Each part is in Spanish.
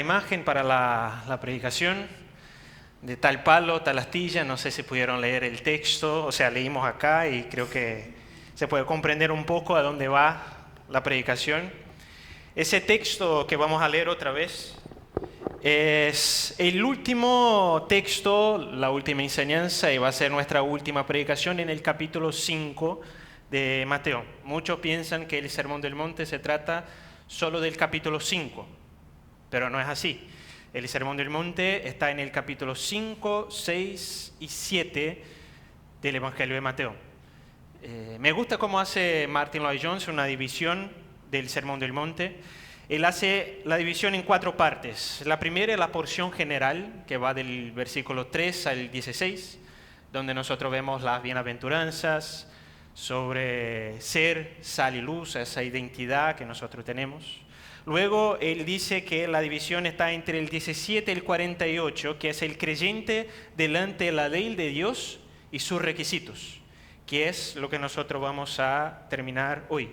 Imagen para la predicación de tal palo, tal astilla. No sé si pudieron leer el texto, o sea, leímos acá y creo que se puede comprender un poco a dónde va la predicación. Ese texto que vamos a leer otra vez es el último texto, la última enseñanza, y va a ser nuestra última predicación en el capítulo 5 de Mateo. Muchos piensan que el Sermón del Monte se trata solo del capítulo 5. Pero no es así. El Sermón del Monte está en el capítulo 5, 6 y 7 del Evangelio de Mateo. Me gusta cómo hace Martin Lloyd-Jones una división del Sermón del Monte. Él hace la división en 4 partes. La primera es la porción general, que va del versículo 3 al 16, donde nosotros vemos las bienaventuranzas sobre ser, sal y luz, esa identidad que nosotros tenemos. Luego él dice que la división está entre el 17 y el 48, que es el creyente delante de la ley de Dios y sus requisitos, que es lo que nosotros vamos a terminar hoy.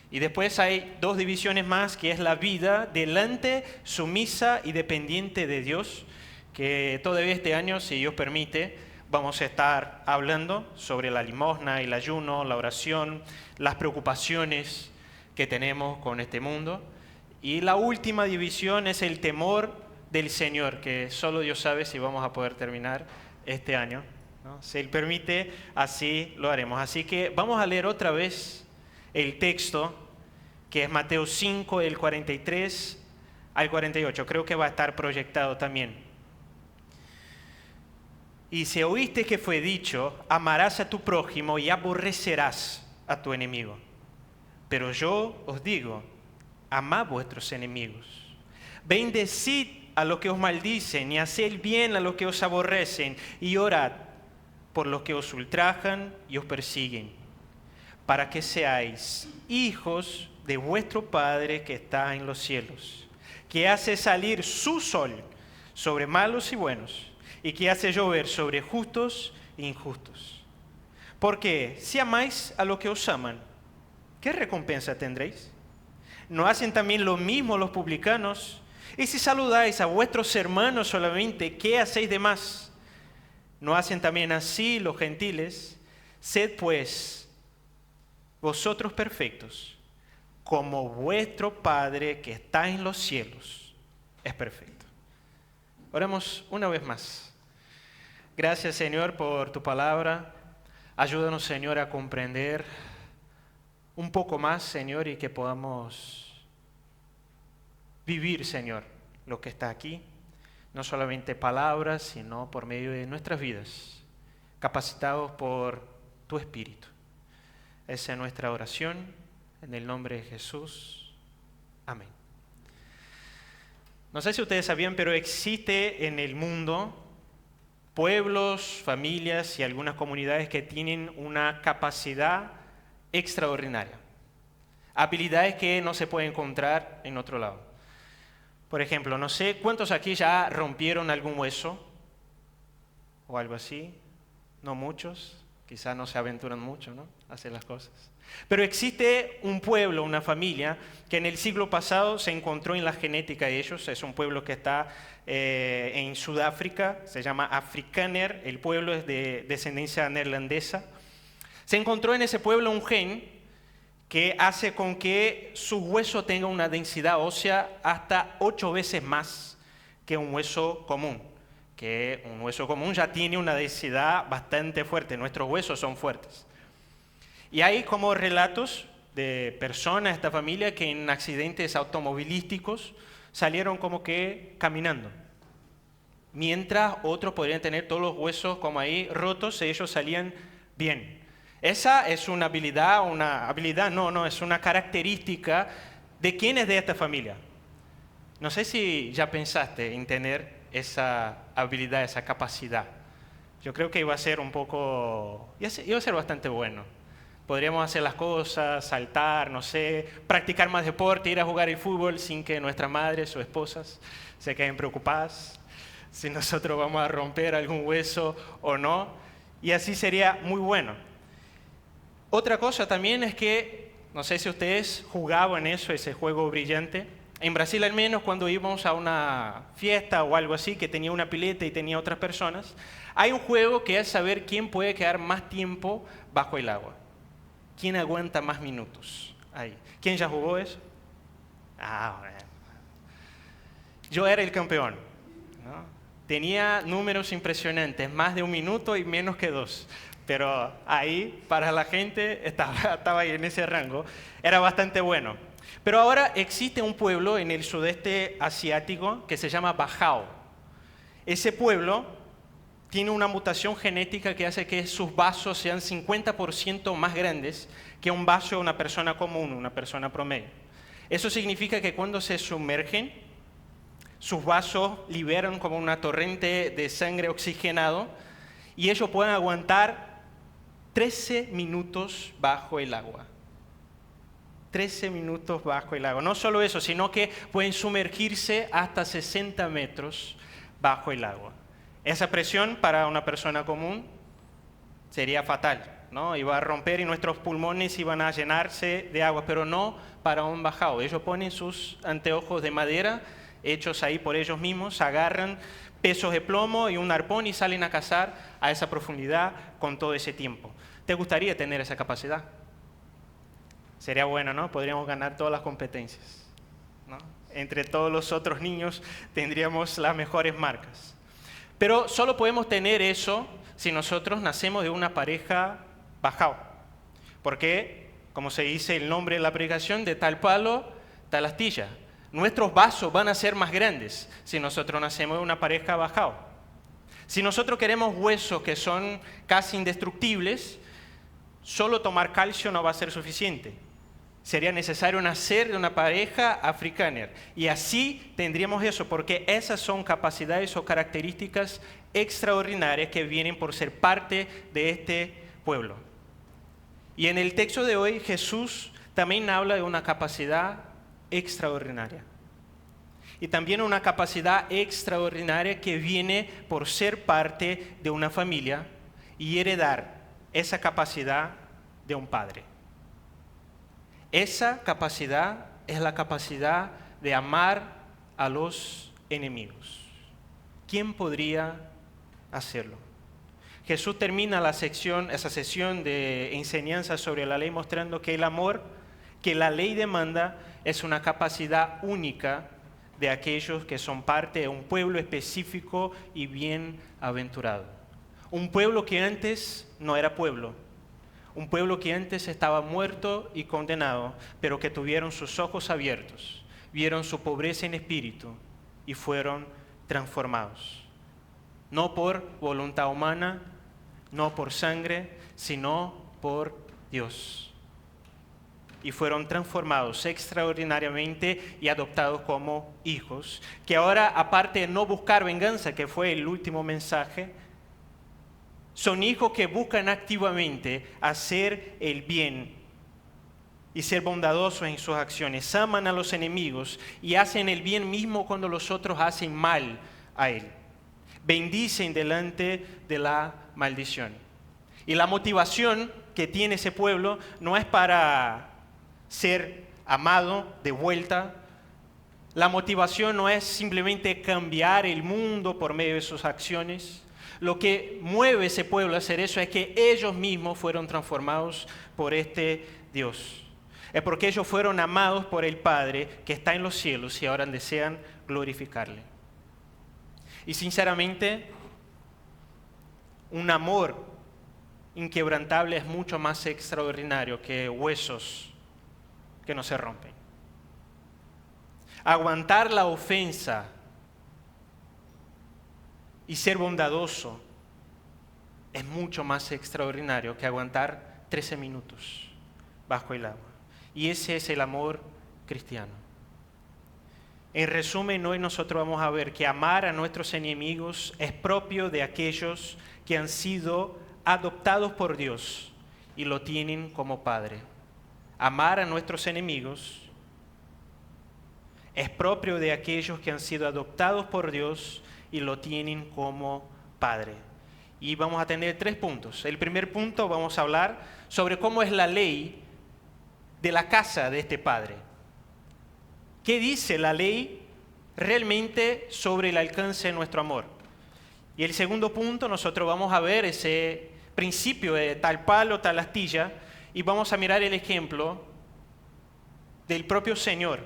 Y después hay 2 divisiones más, que es la vida delante, sumisa y dependiente de Dios, que todavía este año, si Dios permite, vamos a estar hablando sobre la limosna, el ayuno, la oración, las preocupaciones que tenemos con este mundo. Y la última división es el temor del Señor, que solo Dios sabe si vamos a poder terminar este año, ¿no? Si Él permite, así lo haremos. Así que vamos a leer otra vez el texto, que es Mateo 5, del 43 al 48. Creo que va a estar proyectado también. Y si oíste que fue dicho, amarás a tu prójimo y aborrecerás a tu enemigo. Pero yo os digo, amad vuestros enemigos, bendecid a los que os maldicen y haced bien a los que os aborrecen, y orad por los que os ultrajan y os persiguen, para que seáis hijos de vuestro Padre que está en los cielos, que hace salir su sol sobre malos y buenos, y que hace llover sobre justos e injustos. Porque si amáis a los que os aman, ¿qué recompensa tendréis? ¿No hacen también lo mismo los publicanos? Y si saludáis a vuestros hermanos solamente, ¿qué hacéis de más? ¿No hacen también así los gentiles? Sed pues vosotros perfectos, como vuestro Padre que está en los cielos es perfecto. Oremos una vez más. Gracias, Señor, por tu palabra. Ayúdanos, Señor, a comprender un poco más, Señor, y que podamos vivir, Señor, lo que está aquí, no solamente palabras, sino por medio de nuestras vidas, capacitados por tu Espíritu. Esa es nuestra oración, en el nombre de Jesús. Amén. No sé si ustedes sabían, pero existe en el mundo pueblos, familias y algunas comunidades que tienen una capacidad extraordinaria, habilidades que no se pueden encontrar en otro lado. Por ejemplo, no sé cuántos aquí ya rompieron algún hueso o algo así. No muchos, quizás no se aventuran mucho, ¿no?, a hacer las cosas. Pero existe un pueblo, una familia, que en el siglo pasado se encontró en la genética de ellos. Es un pueblo que está en Sudáfrica, se llama Afrikaner. El pueblo es de descendencia neerlandesa. Se encontró en ese pueblo un gen que hace con que su hueso tenga una densidad ósea hasta 8 veces más que un hueso común. Que un hueso común ya tiene una densidad bastante fuerte. Nuestros huesos son fuertes. Y hay como relatos de personas de esta familia que en accidentes automovilísticos salieron como que caminando. Mientras otros podrían tener todos los huesos como ahí rotos, ellos salían bien. Esa es una habilidad, es una característica de quién es de esta familia. No sé si ya pensaste en tener esa habilidad, esa capacidad. Yo creo que iba a ser bastante bueno. Podríamos hacer las cosas, saltar, no sé, practicar más deporte, ir a jugar el fútbol sin que nuestras madres o esposas se queden preocupadas si nosotros vamos a romper algún hueso o no. Y así sería muy bueno. Otra cosa también es que, no sé si ustedes jugaban ese juego brillante, En Brasil al menos, cuando íbamos a una fiesta o algo así, que tenía una pileta y tenía otras personas, hay un juego que es saber quién puede quedar más tiempo bajo el agua. ¿Quién aguanta más minutos ahí? ¿Quién ya jugó eso? Bueno. Yo era el campeón, ¿no? Tenía números impresionantes, más de 1 minuto y menos que 2. Pero ahí, para la gente, estaba ahí en ese rango. Era bastante bueno. Pero ahora existe un pueblo en el sudeste asiático que se llama Bajau. Ese pueblo tiene una mutación genética que hace que sus vasos sean 50% más grandes que un vaso de una persona común, una persona promedio. Eso significa que cuando se sumergen, sus vasos liberan como una torrente de sangre oxigenado y ellos pueden aguantar 13 minutos bajo el agua. 13 minutos bajo el agua. No solo eso, sino que pueden sumergirse hasta 60 metros bajo el agua. Esa presión para una persona común sería fatal, ¿no? Iba a romper y nuestros pulmones iban a llenarse de agua, pero no para un bajao. Ellos ponen sus anteojos de madera, hechos ahí por ellos mismos, agarran pesos de plomo y un arpón y salen a cazar a esa profundidad con todo ese tiempo. ¿Te gustaría tener esa capacidad? Sería bueno, ¿no? Podríamos ganar todas las competencias, ¿no? Entre todos los otros niños tendríamos las mejores marcas. Pero solo podemos tener eso si nosotros nacemos de una pareja bajao. Porque, como se dice el nombre de la predicación, de tal palo, tal astilla. Nuestros vasos van a ser más grandes si nosotros nacemos de una pareja bajao. Si nosotros queremos huesos que son casi indestructibles, solo tomar calcio no va a ser suficiente. Sería necesario nacer de una pareja africana. Y así tendríamos eso, porque esas son capacidades o características extraordinarias que vienen por ser parte de este pueblo. Y en el texto de hoy Jesús también habla de una capacidad extraordinaria. Y también una capacidad extraordinaria que viene por ser parte de una familia y heredar esa capacidad de un padre. Esa capacidad es la capacidad de amar a los enemigos. ¿Quién podría hacerlo? Jesús termina esa sesión de enseñanza sobre la ley mostrando que el amor que la ley demanda es una capacidad única de aquellos que son parte de un pueblo específico y bienaventurado. Un pueblo que antes no era pueblo. Un pueblo que antes estaba muerto y condenado, pero que tuvieron sus ojos abiertos, vieron su pobreza en espíritu y fueron transformados. No por voluntad humana, no por sangre, sino por Dios. Y fueron transformados extraordinariamente y adoptados como hijos, que ahora, aparte de no buscar venganza, que fue el último mensaje, son hijos que buscan activamente hacer el bien y ser bondadosos en sus acciones. Aman a los enemigos y hacen el bien mismo cuando los otros hacen mal a él. Bendicen delante de la maldición. Y la motivación que tiene ese pueblo no es para ser amado de vuelta. La motivación no es simplemente cambiar el mundo por medio de sus acciones. Lo que mueve ese pueblo a hacer eso es que ellos mismos fueron transformados por este Dios. Es porque ellos fueron amados por el Padre que está en los cielos y ahora desean glorificarle. Y sinceramente, un amor inquebrantable es mucho más extraordinario que huesos que no se rompen. Aguantar la ofensa y ser bondadoso es mucho más extraordinario que aguantar 13 minutos bajo el agua. Y ese es el amor cristiano. En resumen, hoy nosotros vamos a ver que amar a nuestros enemigos es propio de aquellos que han sido adoptados por Dios y lo tienen como Padre. Amar a nuestros enemigos es propio de aquellos que han sido adoptados por Dios y lo tienen como Padre. Y vamos a tener 3 puntos. El primer punto, vamos a hablar sobre cómo es la ley de la casa de este Padre. ¿Qué dice la ley realmente sobre el alcance de nuestro amor? Y el segundo punto, nosotros vamos a ver ese principio de tal palo, tal astilla, y vamos a mirar el ejemplo del propio Señor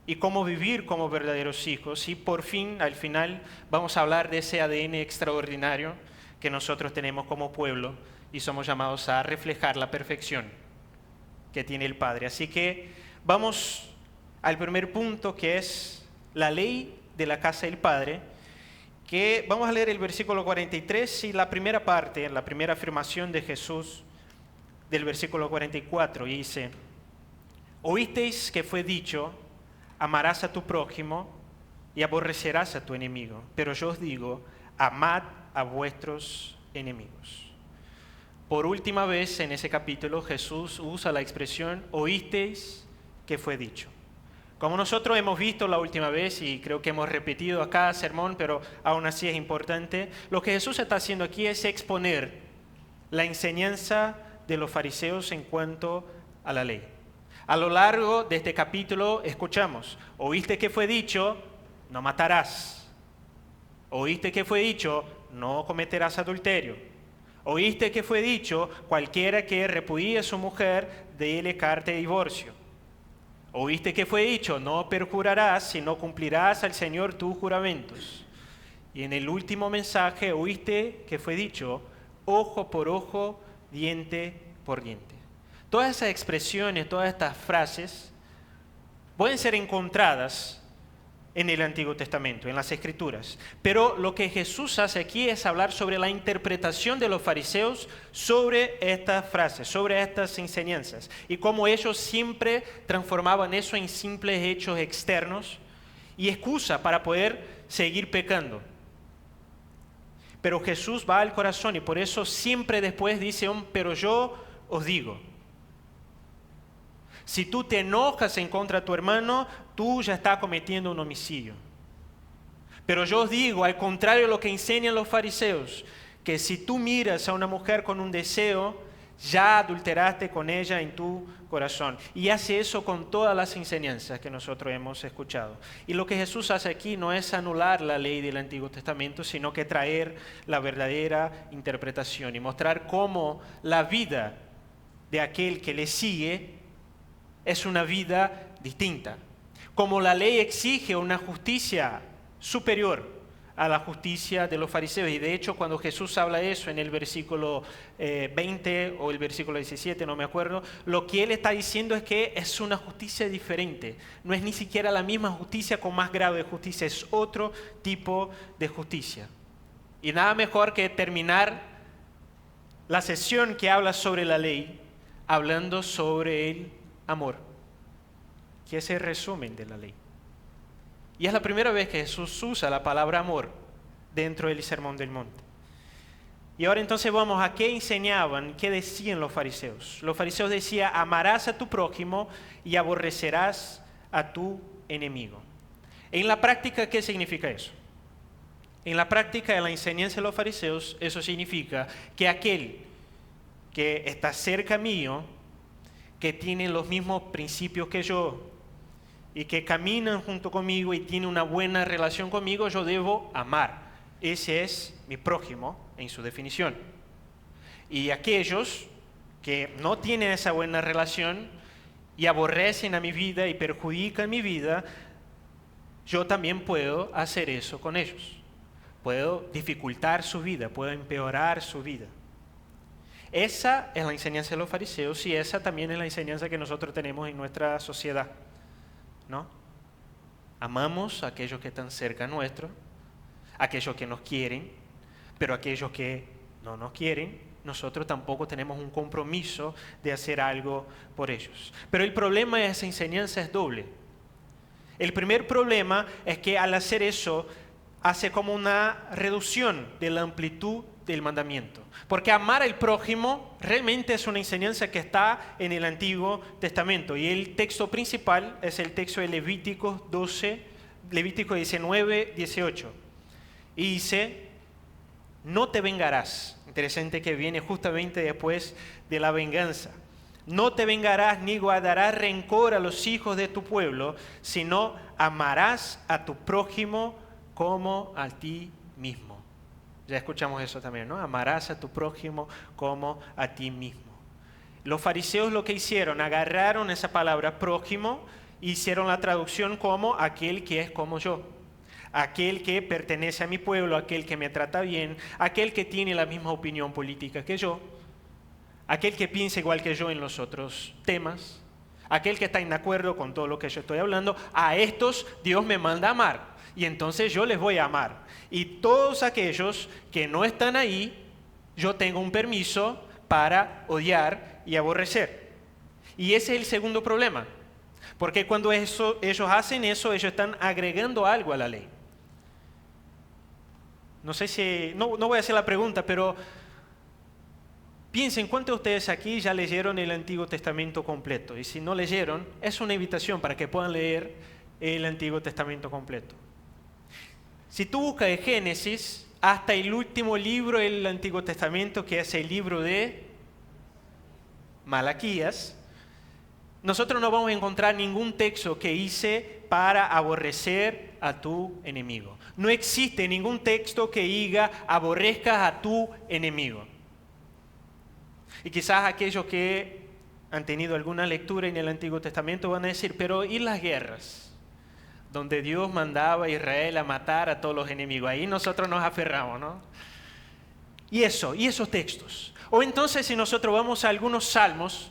y cómo vivir como verdaderos hijos. Y por fin, al final, vamos a hablar de ese ADN extraordinario que nosotros tenemos como pueblo y somos llamados a reflejar la perfección que tiene el Padre. Así que vamos al primer punto, que es la ley de la casa del Padre, que vamos a leer el versículo 43 y la primera parte, la primera afirmación de Jesús del versículo 44, y dice: oísteis que fue dicho, amarás a tu prójimo y aborrecerás a tu enemigo. Pero yo os digo, amad a vuestros enemigos. Por última vez en ese capítulo Jesús usa la expresión oísteis que fue dicho. Como nosotros hemos visto la última vez, y creo que hemos repetido acá el sermón, pero aún así es importante, lo que Jesús está haciendo aquí es exponer la enseñanza de los fariseos en cuanto a la ley. A lo largo de este capítulo escuchamos: oíste que fue dicho, no matarás. Oíste que fue dicho, no cometerás adulterio. Oíste que fue dicho, cualquiera que repudie a su mujer, déle carta de divorcio. Oíste que fue dicho, no perjurarás, sino cumplirás al Señor tus juramentos. Y en el último mensaje, oíste que fue dicho, ojo por ojo, diente por diente. Todas esas expresiones, todas estas frases pueden ser encontradas en el Antiguo Testamento, en las Escrituras. Pero lo que Jesús hace aquí es hablar sobre la interpretación de los fariseos sobre estas frases, sobre estas enseñanzas, y cómo ellos siempre transformaban eso en simples hechos externos y excusa para poder seguir pecando. Pero Jesús va al corazón y por eso siempre después dice pero yo os digo. Si tú te enojas en contra de tu hermano, tú ya estás cometiendo un homicidio. Pero yo os digo, al contrario de lo que enseñan los fariseos, que si tú miras a una mujer con un deseo, ya adulteraste con ella en tu corazón. Y hace eso con todas las enseñanzas que nosotros hemos escuchado. Y lo que Jesús hace aquí no es anular la ley del Antiguo Testamento, sino que traer la verdadera interpretación y mostrar cómo la vida de aquel que le sigue es una vida distinta. Como la ley exige una justicia superior a la justicia de los fariseos. Y de hecho, cuando Jesús habla eso en el versículo 20 o el versículo 17, no me acuerdo, lo que él está diciendo es que es una justicia diferente. No es ni siquiera la misma justicia con más grado de justicia, es otro tipo de justicia. Y nada mejor que terminar la sesión que habla sobre la ley hablando sobre el amor, que es el resumen de la ley. Y es la primera vez que Jesús usa la palabra amor dentro del Sermón del Monte. Y ahora entonces vamos a qué enseñaban, qué decían los fariseos. Los fariseos decían, amarás a tu prójimo y aborrecerás a tu enemigo. En la práctica, ¿qué significa eso? En la práctica, en la enseñanza de los fariseos, eso significa que aquel que está cerca mío, que tienen los mismos principios que yo y que caminan junto conmigo y tienen una buena relación conmigo, yo debo amar. Ese es mi prójimo en su definición. Y aquellos que no tienen esa buena relación y aborrecen a mi vida y perjudican mi vida, yo también puedo hacer eso con ellos. Puedo dificultar su vida, puedo empeorar su vida. Esa es la enseñanza de los fariseos y esa también es la enseñanza que nosotros tenemos en nuestra sociedad, ¿no? Amamos a aquellos que están cerca nuestro, aquellos que nos quieren, pero aquellos que no nos quieren, nosotros tampoco tenemos un compromiso de hacer algo por ellos. Pero el problema de esa enseñanza es doble. El primer problema es que al hacer eso hace como una reducción de la amplitud del mandamiento. Porque amar al prójimo realmente es una enseñanza que está en el Antiguo Testamento. Y el texto principal es el texto de Levítico 19, 18. Y dice, no te vengarás. Interesante que viene justamente después de la venganza. No te vengarás ni guardarás rencor a los hijos de tu pueblo, sino amarás a tu prójimo como a ti mismo. Ya escuchamos eso también, ¿no? Amarás a tu prójimo como a ti mismo. Los fariseos lo que hicieron, agarraron esa palabra prójimo e hicieron la traducción como aquel que es como yo. Aquel que pertenece a mi pueblo, aquel que me trata bien, aquel que tiene la misma opinión política que yo, aquel que piensa igual que yo en los otros temas, aquel que está en acuerdo con todo lo que yo estoy hablando. A estos Dios me manda a amar y entonces yo les voy a amar. Y todos aquellos que no están ahí, yo tengo un permiso para odiar y aborrecer. Y ese es el segundo problema, porque cuando ellos hacen eso, ellos están agregando algo a la ley. No sé si, no voy a hacer la pregunta, pero piensen, ¿cuántos de ustedes aquí ya leyeron el Antiguo Testamento completo? Y si no leyeron, es una invitación para que puedan leer el Antiguo Testamento completo. Si tú buscas de Génesis hasta el último libro del Antiguo Testamento, que es el libro de Malaquías, nosotros no vamos a encontrar ningún texto que dice para aborrecer a tu enemigo. No existe ningún texto que diga aborrezcas a tu enemigo. Y quizás aquellos que han tenido alguna lectura en el Antiguo Testamento van a decir, pero ¿y las guerras? Donde Dios mandaba a Israel a matar a todos los enemigos. Ahí nosotros nos aferramos, ¿no? Y esos textos. O entonces si nosotros vamos a algunos salmos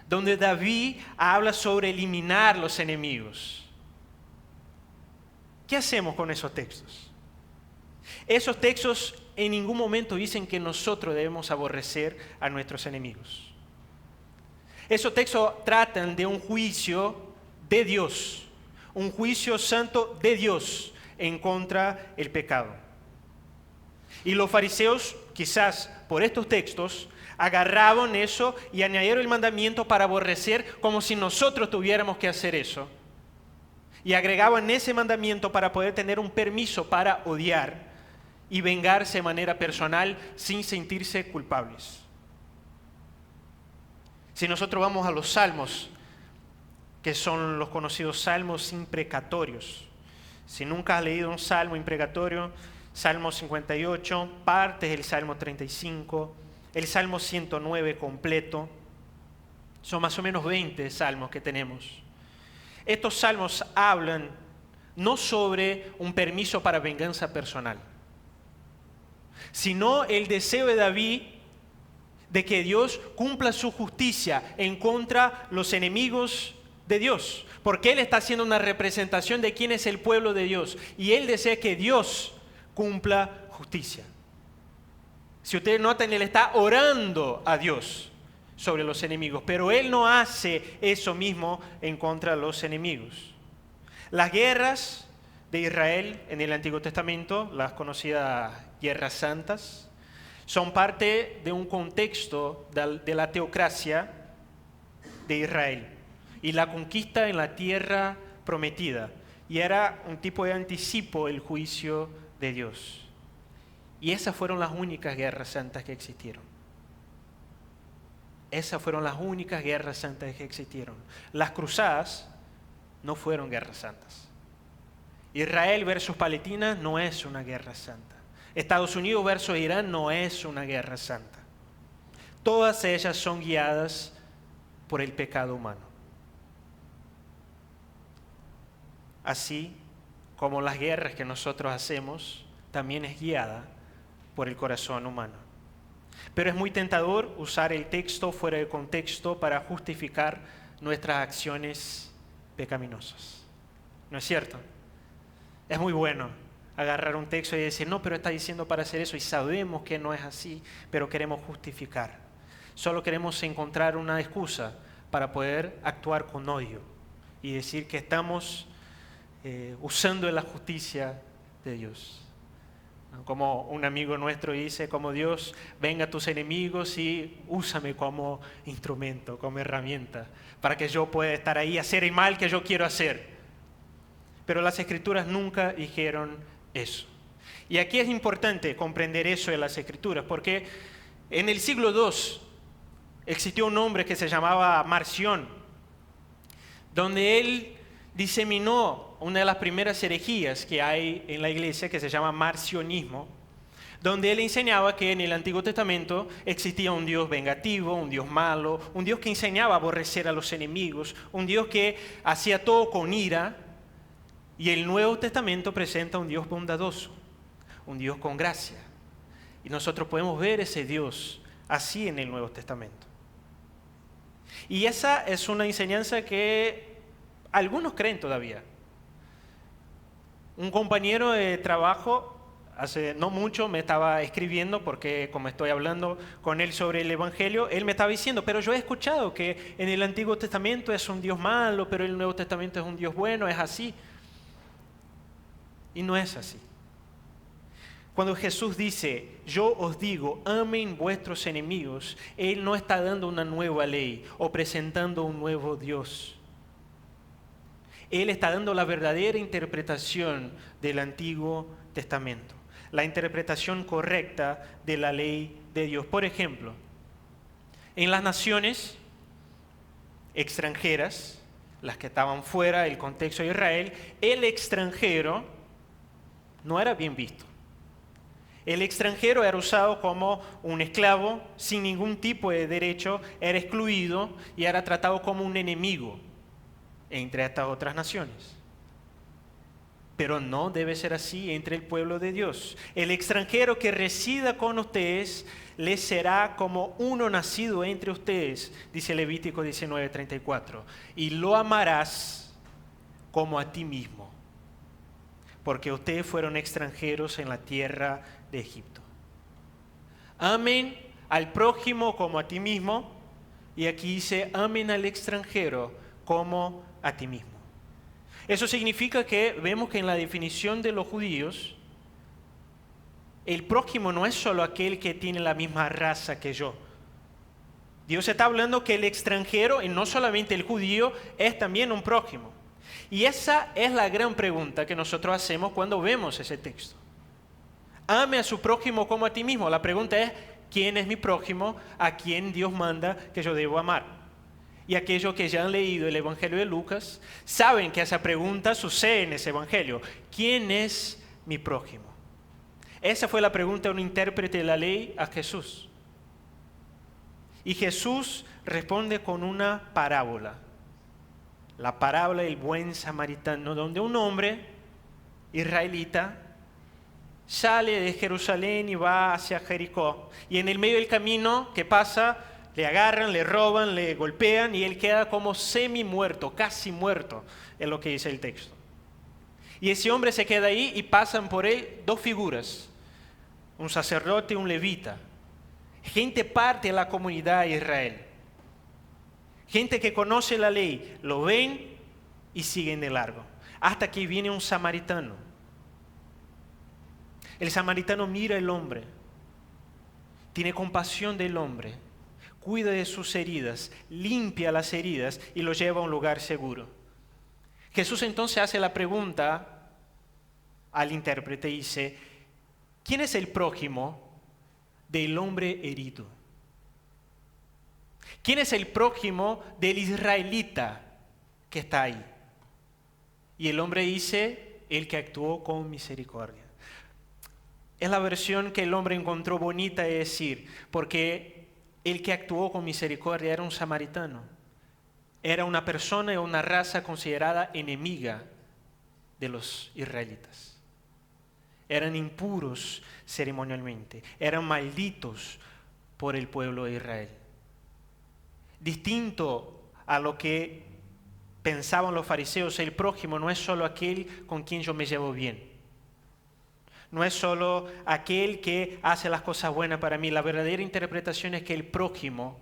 donde David habla sobre eliminar los enemigos. ¿Qué hacemos con esos textos? Esos textos en ningún momento dicen que nosotros debemos aborrecer a nuestros enemigos. Esos textos tratan de un juicio de Dios, un juicio santo de Dios en contra del pecado. Y los fariseos, quizás por estos textos, agarraban eso y añadieron el mandamiento para aborrecer como si nosotros tuviéramos que hacer eso. Y agregaban ese mandamiento para poder tener un permiso para odiar y vengarse de manera personal sin sentirse culpables. Si nosotros vamos a los salmos, que son los conocidos salmos imprecatorios. Si nunca has leído un salmo imprecatorio, Salmo 58, partes del Salmo 35, el Salmo 109 completo, son más o menos 20 salmos que tenemos. Estos salmos hablan no sobre un permiso para venganza personal, sino el deseo de David de que Dios cumpla su justicia en contra de los enemigos de Dios, porque Él está haciendo una representación de quién es el pueblo de Dios, y Él desea que Dios cumpla justicia. Si ustedes notan, Él está orando a Dios sobre los enemigos, pero Él no hace eso mismo en contra de los enemigos. Las guerras de Israel en el Antiguo Testamento, las conocidas guerras santas, son parte de un contexto de la teocracia de Israel y la conquista en la tierra prometida. Y era un tipo de anticipo del juicio de Dios. Y esas fueron las únicas guerras santas que existieron. Esas fueron las únicas guerras santas que existieron. Las cruzadas no fueron guerras santas. Israel versus Palestina no es una guerra santa. Estados Unidos versus Irán no es una guerra santa. Todas ellas son guiadas por el pecado humano. Así como las guerras que nosotros hacemos también es guiada por el corazón humano. Pero es muy tentador usar el texto fuera de contexto para justificar nuestras acciones pecaminosas. ¿No es cierto? Es muy bueno agarrar un texto y decir, no, pero está diciendo para hacer eso y sabemos que no es así, pero queremos justificar. Solo queremos encontrar una excusa para poder actuar con odio y decir que estamos usando la justicia de Dios. Como un amigo nuestro dice, como Dios, venga a tus enemigos y úsame como instrumento, como herramienta, para que yo pueda estar ahí, hacer el mal que yo quiero hacer. Pero las Escrituras nunca dijeron eso. Y aquí es importante comprender eso de las Escrituras, porque en el siglo II existió un hombre que se llamaba Marción, donde él diseminó una de las primeras herejías que hay en la iglesia, que se llama marcionismo, donde él enseñaba que en el Antiguo Testamento existía un Dios vengativo, un Dios malo, un Dios que enseñaba a aborrecer a los enemigos, un Dios que hacía todo con ira, y el Nuevo Testamento presenta un Dios bondadoso, un Dios con gracia. Y nosotros podemos ver ese Dios así en el Nuevo Testamento. Y esa es una enseñanza que algunos creen todavía. Un compañero de trabajo hace no mucho me estaba escribiendo, porque como estoy hablando con él sobre el Evangelio, él me estaba diciendo, pero yo he escuchado que en el Antiguo Testamento es un Dios malo, pero en el Nuevo Testamento es un Dios bueno, es así. Y no es así. Cuando Jesús dice, yo os digo, amen vuestros enemigos, Él no está dando una nueva ley o presentando un nuevo Dios. Él está dando la verdadera interpretación del Antiguo Testamento, la interpretación correcta de la ley de Dios. Por ejemplo, en las naciones extranjeras, las que estaban fuera del contexto de Israel, el extranjero no era bien visto. El extranjero era usado como un esclavo sin ningún tipo de derecho, era excluido y era tratado como un enemigo entre estas otras naciones. Pero no debe ser así entre el pueblo de Dios. El extranjero que resida con ustedes les será como uno nacido entre ustedes, dice Levítico 19:34, y lo amarás como a ti mismo, porque ustedes fueron extranjeros en la tierra de Egipto. Amen al prójimo como a ti mismo, y aquí dice, amen al extranjero como a ti mismo. Eso significa que vemos que en la definición de los judíos, el prójimo no es solo aquel que tiene la misma raza que yo. Dios está hablando que el extranjero, y no solamente el judío, es también un prójimo. Y esa es la gran pregunta que nosotros hacemos cuando vemos ese texto. Ame a su prójimo como a ti mismo. La pregunta es, ¿quién es mi prójimo? ¿A quién Dios manda que yo debo amar? Y aquellos que ya han leído el Evangelio de Lucas saben que esa pregunta sucede en ese Evangelio. ¿Quién es mi prójimo? Esa fue la pregunta de un intérprete de la ley a Jesús. Y Jesús responde con una parábola. La parábola del buen samaritano, donde un hombre israelita sale de Jerusalén y va hacia Jericó. Y en el medio del camino que pasa, le agarran, le roban, le golpean y él queda como semi muerto, casi muerto, es lo que dice el texto. Y ese hombre se queda ahí y pasan por él dos figuras, un sacerdote y un levita. Gente parte de la comunidad de Israel. Gente que conoce la ley, lo ven y siguen de largo. Hasta que viene un samaritano. El samaritano mira al hombre, tiene compasión del hombre, cuida de sus heridas, limpia las heridas y lo lleva a un lugar seguro. Jesús entonces hace la pregunta al intérprete y dice, ¿quién es el prójimo del hombre herido? ¿Quién es el prójimo del israelita que está ahí? Y el hombre dice, el que actuó con misericordia. Es la versión que el hombre encontró bonita de decir, porque el que actuó con misericordia era un samaritano. Era una persona y una raza considerada enemiga de los israelitas. Eran impuros ceremonialmente, eran malditos por el pueblo de Israel. Distinto a lo que pensaban los fariseos, el prójimo no es solo aquel con quien yo me llevo bien. No es solo aquel que hace las cosas buenas para mí. La verdadera interpretación es que el prójimo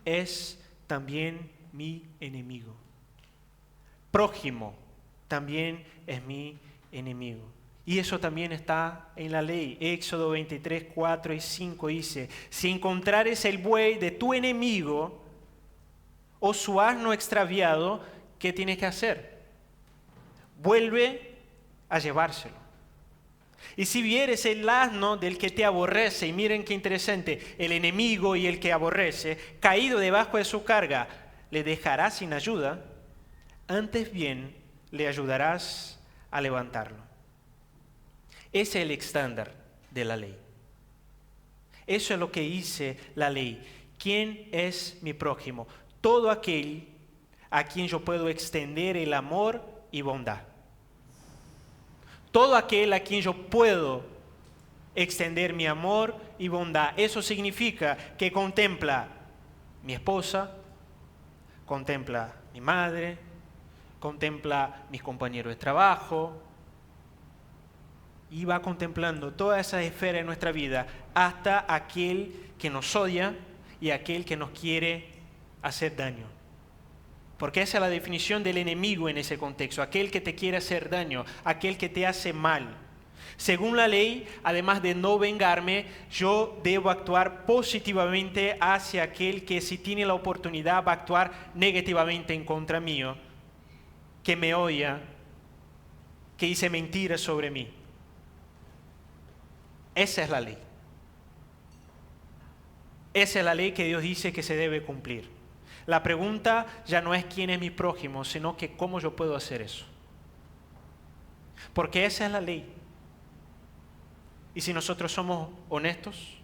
es también mi enemigo. Prójimo también es mi enemigo. Y eso también está en la ley. Éxodo 23, 4 y 5 dice, si encontrares el buey de tu enemigo o su asno extraviado, ¿qué tienes que hacer? Vuelve a llevárselo. Y si vieres el asno del que te aborrece, y miren qué interesante, el enemigo y el que aborrece, caído debajo de su carga, ¿le dejarás sin ayuda? Antes bien, le ayudarás a levantarlo. Ese es el estándar de la ley. Eso es lo que dice la ley. ¿Quién es mi prójimo? Todo aquel a quien yo puedo extender el amor y bondad. Todo aquel a quien yo puedo extender mi amor y bondad. Eso significa que contempla mi esposa, contempla mi madre, contempla mis compañeros de trabajo, y va contemplando toda esa esfera de nuestra vida hasta aquel que nos odia y aquel que nos quiere hacer daño. Porque esa es la definición del enemigo en ese contexto, aquel que te quiere hacer daño, aquel que te hace mal. Según la ley, además de no vengarme, yo debo actuar positivamente hacia aquel que, si tiene la oportunidad, va a actuar negativamente en contra mío, que me odia, que dice mentiras sobre mí. Esa es la ley. Esa es la ley que Dios dice que se debe cumplir. La pregunta ya no es quién es mi prójimo, sino que cómo yo puedo hacer eso. Porque esa es la ley. Y si nosotros somos honestos,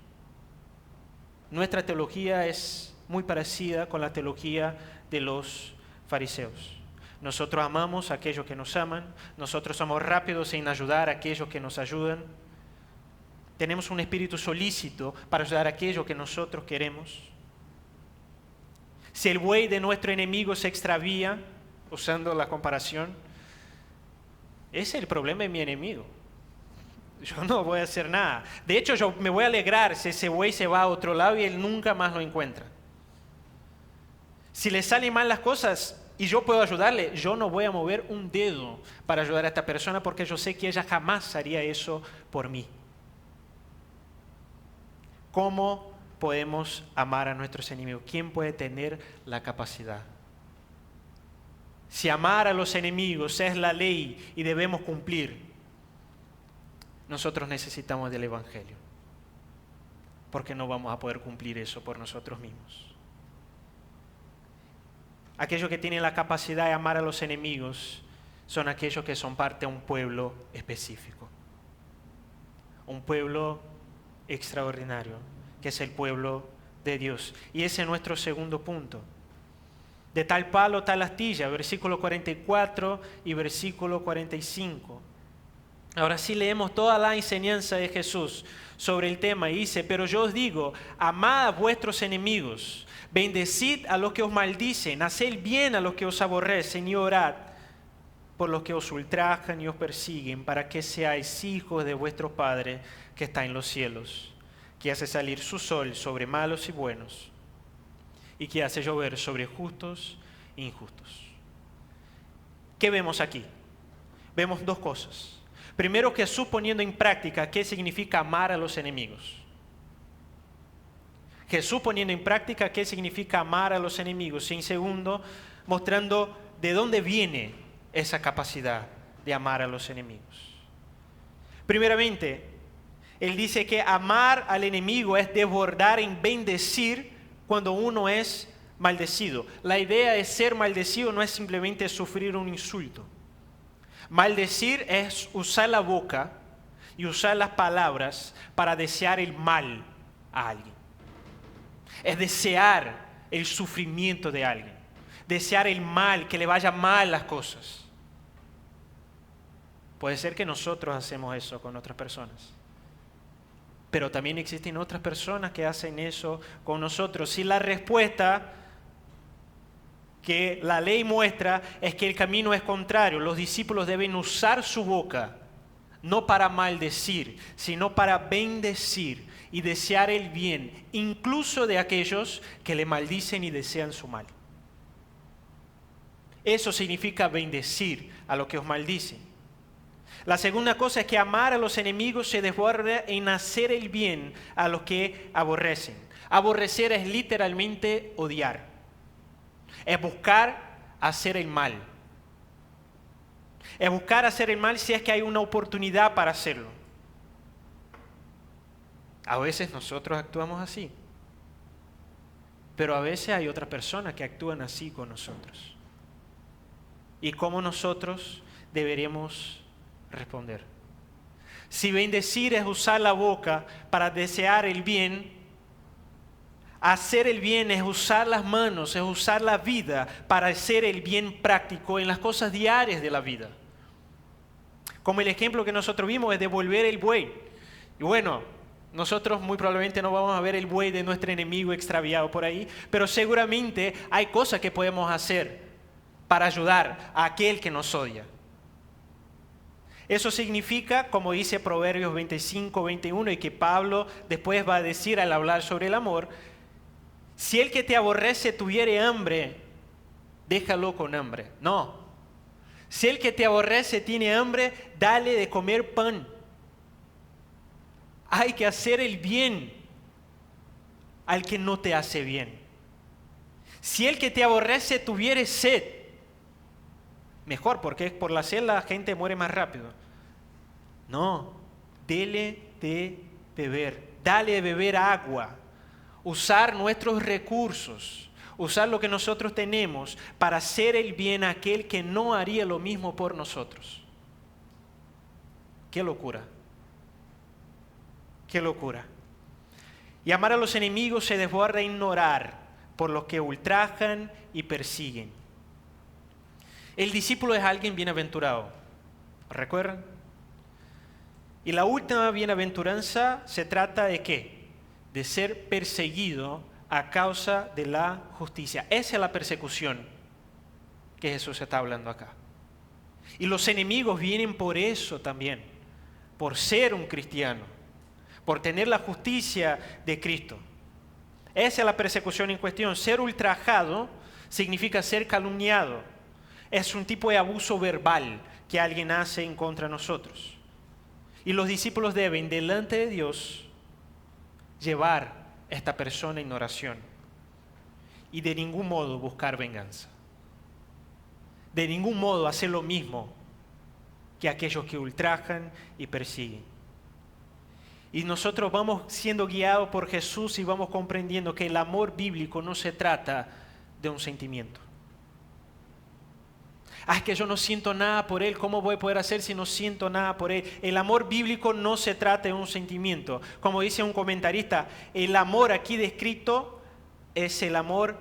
nuestra teología es muy parecida con la teología de los fariseos. Nosotros amamos a aquellos que nos aman, nosotros somos rápidos en ayudar a aquellos que nos ayudan. Tenemos un espíritu solícito para ayudar a aquello que nosotros queremos. Si el buey de nuestro enemigo se extravía, usando la comparación, ese es el problema de mi enemigo. Yo no voy a hacer nada. De hecho, yo me voy a alegrar si ese buey se va a otro lado y él nunca más lo encuentra. Si le salen mal las cosas y yo puedo ayudarle, yo no voy a mover un dedo para ayudar a esta persona porque yo sé que ella jamás haría eso por mí. ¿Cómo podemos amar a nuestros enemigos? ¿Quién puede tener la capacidad? Si amar a los enemigos es la ley y debemos cumplir, nosotros necesitamos del Evangelio, porque no vamos a poder cumplir eso por nosotros mismos. Aquellos que tienen la capacidad de amar a los enemigos son aquellos que son parte de un pueblo específico, un pueblo extraordinario, que es el pueblo de Dios. Y ese es nuestro segundo punto. De tal palo, tal astilla, versículo 44 y versículo 45. Ahora sí leemos toda la enseñanza de Jesús sobre el tema y dice: pero yo os digo, amad a vuestros enemigos, bendecid a los que os maldicen, haced bien a los que os aborrecen y orad por los que os ultrajan y os persiguen, para que seáis hijos de vuestro Padre que está en los cielos, que hace salir su sol sobre malos y buenos, y que hace llover sobre justos e injustos. ¿Qué vemos aquí? Vemos dos cosas. Primero, Jesús poniendo en práctica qué significa amar a los enemigos. Jesús poniendo en práctica qué significa amar a los enemigos. Y en segundo, mostrando de dónde viene esa capacidad de amar a los enemigos. Primeramente, Él dice que amar al enemigo es desbordar en bendecir cuando uno es maldecido. La idea de ser maldecido no es simplemente sufrir un insulto. Maldecir es usar la boca y usar las palabras para desear el mal a alguien. Es desear el sufrimiento de alguien. Desear el mal, que le vaya mal las cosas. Puede ser que nosotros hacemos eso con otras personas. Pero también existen otras personas que hacen eso con nosotros. Si la respuesta que la ley muestra es que el camino es contrario, los discípulos deben usar su boca, no para maldecir, sino para bendecir y desear el bien, incluso de aquellos que le maldicen y desean su mal. Eso significa bendecir a los que os maldicen. La segunda cosa es que amar a los enemigos se desborda en hacer el bien a los que aborrecen. Aborrecer es literalmente odiar. Es buscar hacer el mal. Es buscar hacer el mal si es que hay una oportunidad para hacerlo. A veces nosotros actuamos así, pero a veces hay otras personas que actúan así con nosotros. ¿Y cómo nosotros deberíamos responder? Si bendecir es usar la boca para desear el bien, hacer el bien es usar las manos, es usar la vida para hacer el bien práctico en las cosas diarias de la vida. Como el ejemplo que nosotros vimos es devolver el buey. Y bueno, nosotros muy probablemente no vamos a ver el buey de nuestro enemigo extraviado por ahí, pero seguramente hay cosas que podemos hacer para ayudar a aquel que nos odia. Eso significa, como dice Proverbios 25, 21, y que Pablo después va a decir al hablar sobre el amor, si el que te aborrece tuviere hambre, déjalo con hambre. No. Si el que te aborrece tiene hambre, dale de comer pan. Hay que hacer el bien al que no te hace bien. Si el que te aborrece tuviere sed, mejor, porque por la sed la gente muere más rápido. No, dele de beber, dale de beber agua, usar nuestros recursos, usar lo que nosotros tenemos para hacer el bien a aquel que no haría lo mismo por nosotros. ¡Qué locura! ¡Qué locura! Y amar a los enemigos se desborda ignorar por los que ultrajan y persiguen. El discípulo es alguien bienaventurado, ¿recuerdan? Y la última bienaventuranza se trata de ¿qué? De ser perseguido a causa de la justicia. Esa es la persecución que Jesús está hablando acá. Y los enemigos vienen por eso también, por ser un cristiano, por tener la justicia de Cristo. Esa es la persecución en cuestión. Ser ultrajado significa ser calumniado. Es un tipo de abuso verbal que alguien hace en contra de nosotros. Y los discípulos deben, delante de Dios, llevar a esta persona en oración y de ningún modo buscar venganza. De ningún modo hacer lo mismo que aquellos que ultrajan y persiguen. Y nosotros vamos siendo guiados por Jesús y vamos comprendiendo que el amor bíblico no se trata de un sentimiento. Es que yo no siento nada por él, ¿cómo voy a poder hacer si no siento nada por él? El amor bíblico no se trata de un sentimiento. Como dice un comentarista, el amor aquí descrito es el amor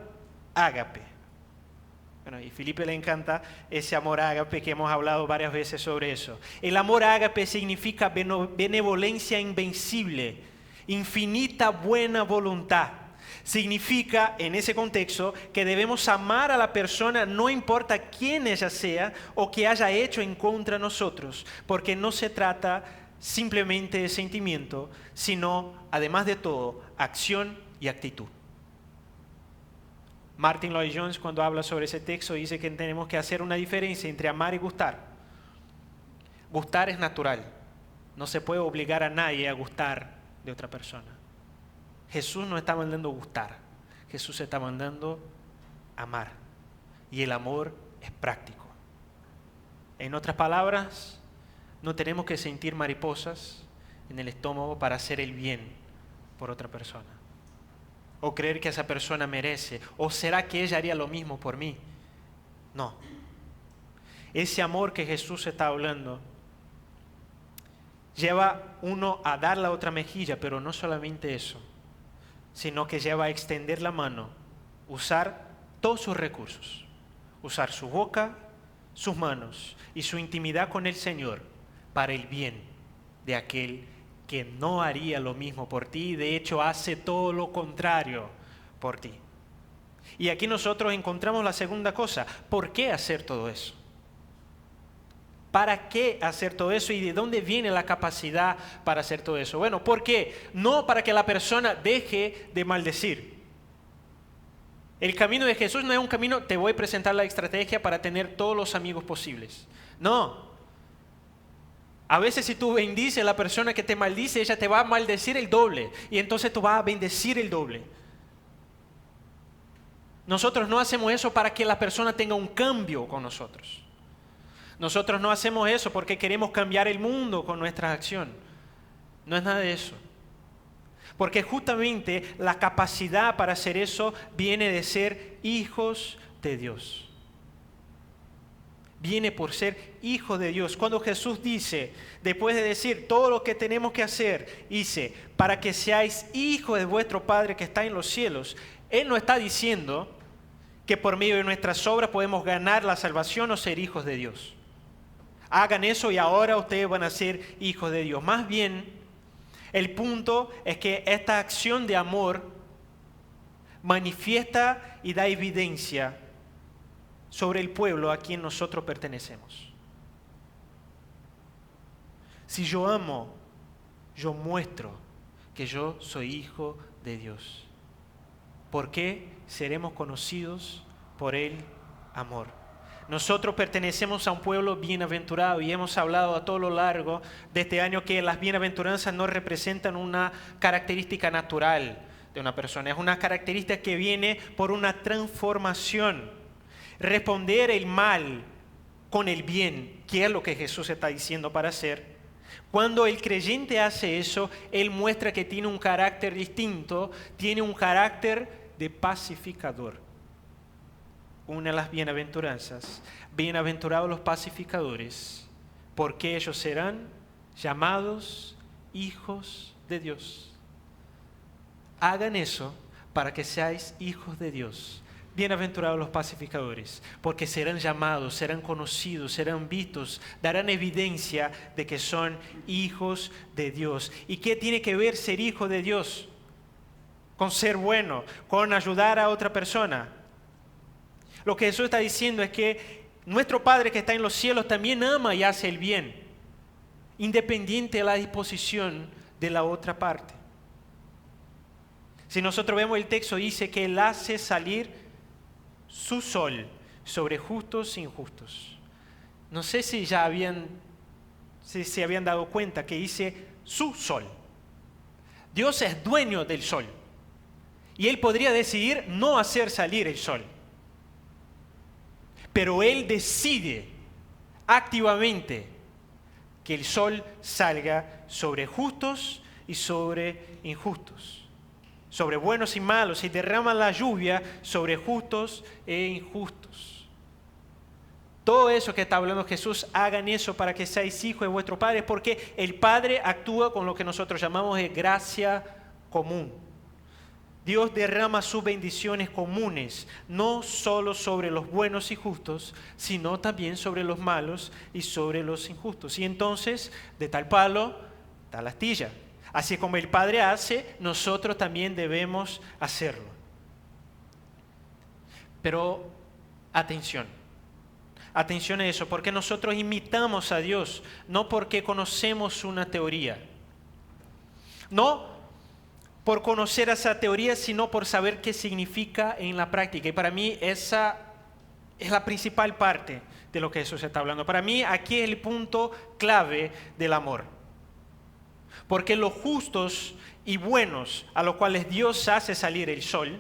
ágape. Bueno, y a Felipe le encanta ese amor ágape que hemos hablado varias veces sobre eso. El amor ágape significa benevolencia invencible, infinita buena voluntad. Significa, en ese contexto, que debemos amar a la persona no importa quién ella sea o qué haya hecho en contra de nosotros, porque no se trata simplemente de sentimiento, sino, además de todo, acción y actitud. Martin Lloyd-Jones, cuando habla sobre ese texto, dice que tenemos que hacer una diferencia entre amar y gustar. Gustar es natural. No se puede obligar a nadie a gustar de otra persona. Jesús no está mandando gustar. Jesús está mandando amar. Y el amor es práctico. En otras palabras, no tenemos que sentir mariposas en el estómago para hacer el bien por otra persona. O creer que esa persona merece. ¿O será que ella haría lo mismo por mí? No. Ese amor que Jesús está hablando lleva uno a dar la otra mejilla, pero no solamente eso, sino que lleva a extender la mano, usar todos sus recursos, usar su boca, sus manos y su intimidad con el Señor para el bien de aquel que no haría lo mismo por ti, de hecho hace todo lo contrario por ti. Y aquí nosotros encontramos la segunda cosa, ¿por qué hacer todo eso? ¿Para qué hacer todo eso y de dónde viene la capacidad para hacer todo eso? Bueno, ¿por qué? No para que la persona deje de maldecir. El camino de Jesús no es un camino, te voy a presentar la estrategia para tener todos los amigos posibles. No. A veces si tú bendices a la persona que te maldice, ella te va a maldecir el doble y entonces tú vas a bendecir el doble. Nosotros no hacemos eso para que la persona tenga un cambio con nosotros. Nosotros no hacemos eso porque queremos cambiar el mundo con nuestra acción. No es nada de eso. Porque justamente la capacidad para hacer eso viene de ser hijos de Dios. Viene por ser hijo de Dios. Cuando Jesús dice, después de decir todo lo que tenemos que hacer, dice, para que seáis hijos de vuestro Padre que está en los cielos, Él no está diciendo que por medio de nuestras obras podemos ganar la salvación o ser hijos de Dios. Hagan eso y ahora ustedes van a ser hijos de Dios. Más bien, el punto es que esta acción de amor manifiesta y da evidencia sobre el pueblo a quien nosotros pertenecemos. Si yo amo, yo muestro que yo soy hijo de Dios. ¿Por qué? Seremos conocidos por el amor. Nosotros pertenecemos a un pueblo bienaventurado y hemos hablado a todo lo largo de este año que las bienaventuranzas no representan una característica natural de una persona, es una característica que viene por una transformación. Responder el mal con el bien, que es lo que Jesús está diciendo para hacer. Cuando el creyente hace eso, él muestra que tiene un carácter distinto, tiene un carácter de pacificador. Una de las bienaventuranzas, bienaventurados los pacificadores, porque ellos serán llamados hijos de Dios. Hagan eso para que seáis hijos de Dios. Bienaventurados los pacificadores, porque serán llamados, serán conocidos, serán vistos, darán evidencia de que son hijos de Dios. ¿Y qué tiene que ver ser hijo de Dios? Con ser bueno, con ayudar a otra persona. Lo que Jesús está diciendo es que nuestro Padre que está en los cielos también ama y hace el bien, independiente de la disposición de la otra parte. Si nosotros vemos el texto, dice que Él hace salir su sol sobre justos e injustos. No sé si ya se habían dado cuenta que dice su sol. Dios es dueño del sol y Él podría decidir no hacer salir el sol. Pero Él decide activamente que el sol salga sobre justos y sobre injustos, sobre buenos y malos, y derrama la lluvia sobre justos e injustos. Todo eso que está hablando Jesús, hagan eso para que seáis hijos de vuestro Padre, porque el Padre actúa con lo que nosotros llamamos de gracia común. Dios derrama sus bendiciones comunes, no solo sobre los buenos y justos, sino también sobre los malos y sobre los injustos. Y entonces, de tal palo, tal astilla. Así como el Padre hace, nosotros también debemos hacerlo. Pero atención a eso, porque nosotros imitamos a Dios, no porque conocemos una teoría. No por conocer esa teoría, sino por saber qué significa en la práctica. Y para mí esa es la principal parte de lo que Jesús está hablando. Para mí aquí es el punto clave del amor. Porque los justos y buenos a los cuales Dios hace salir el sol,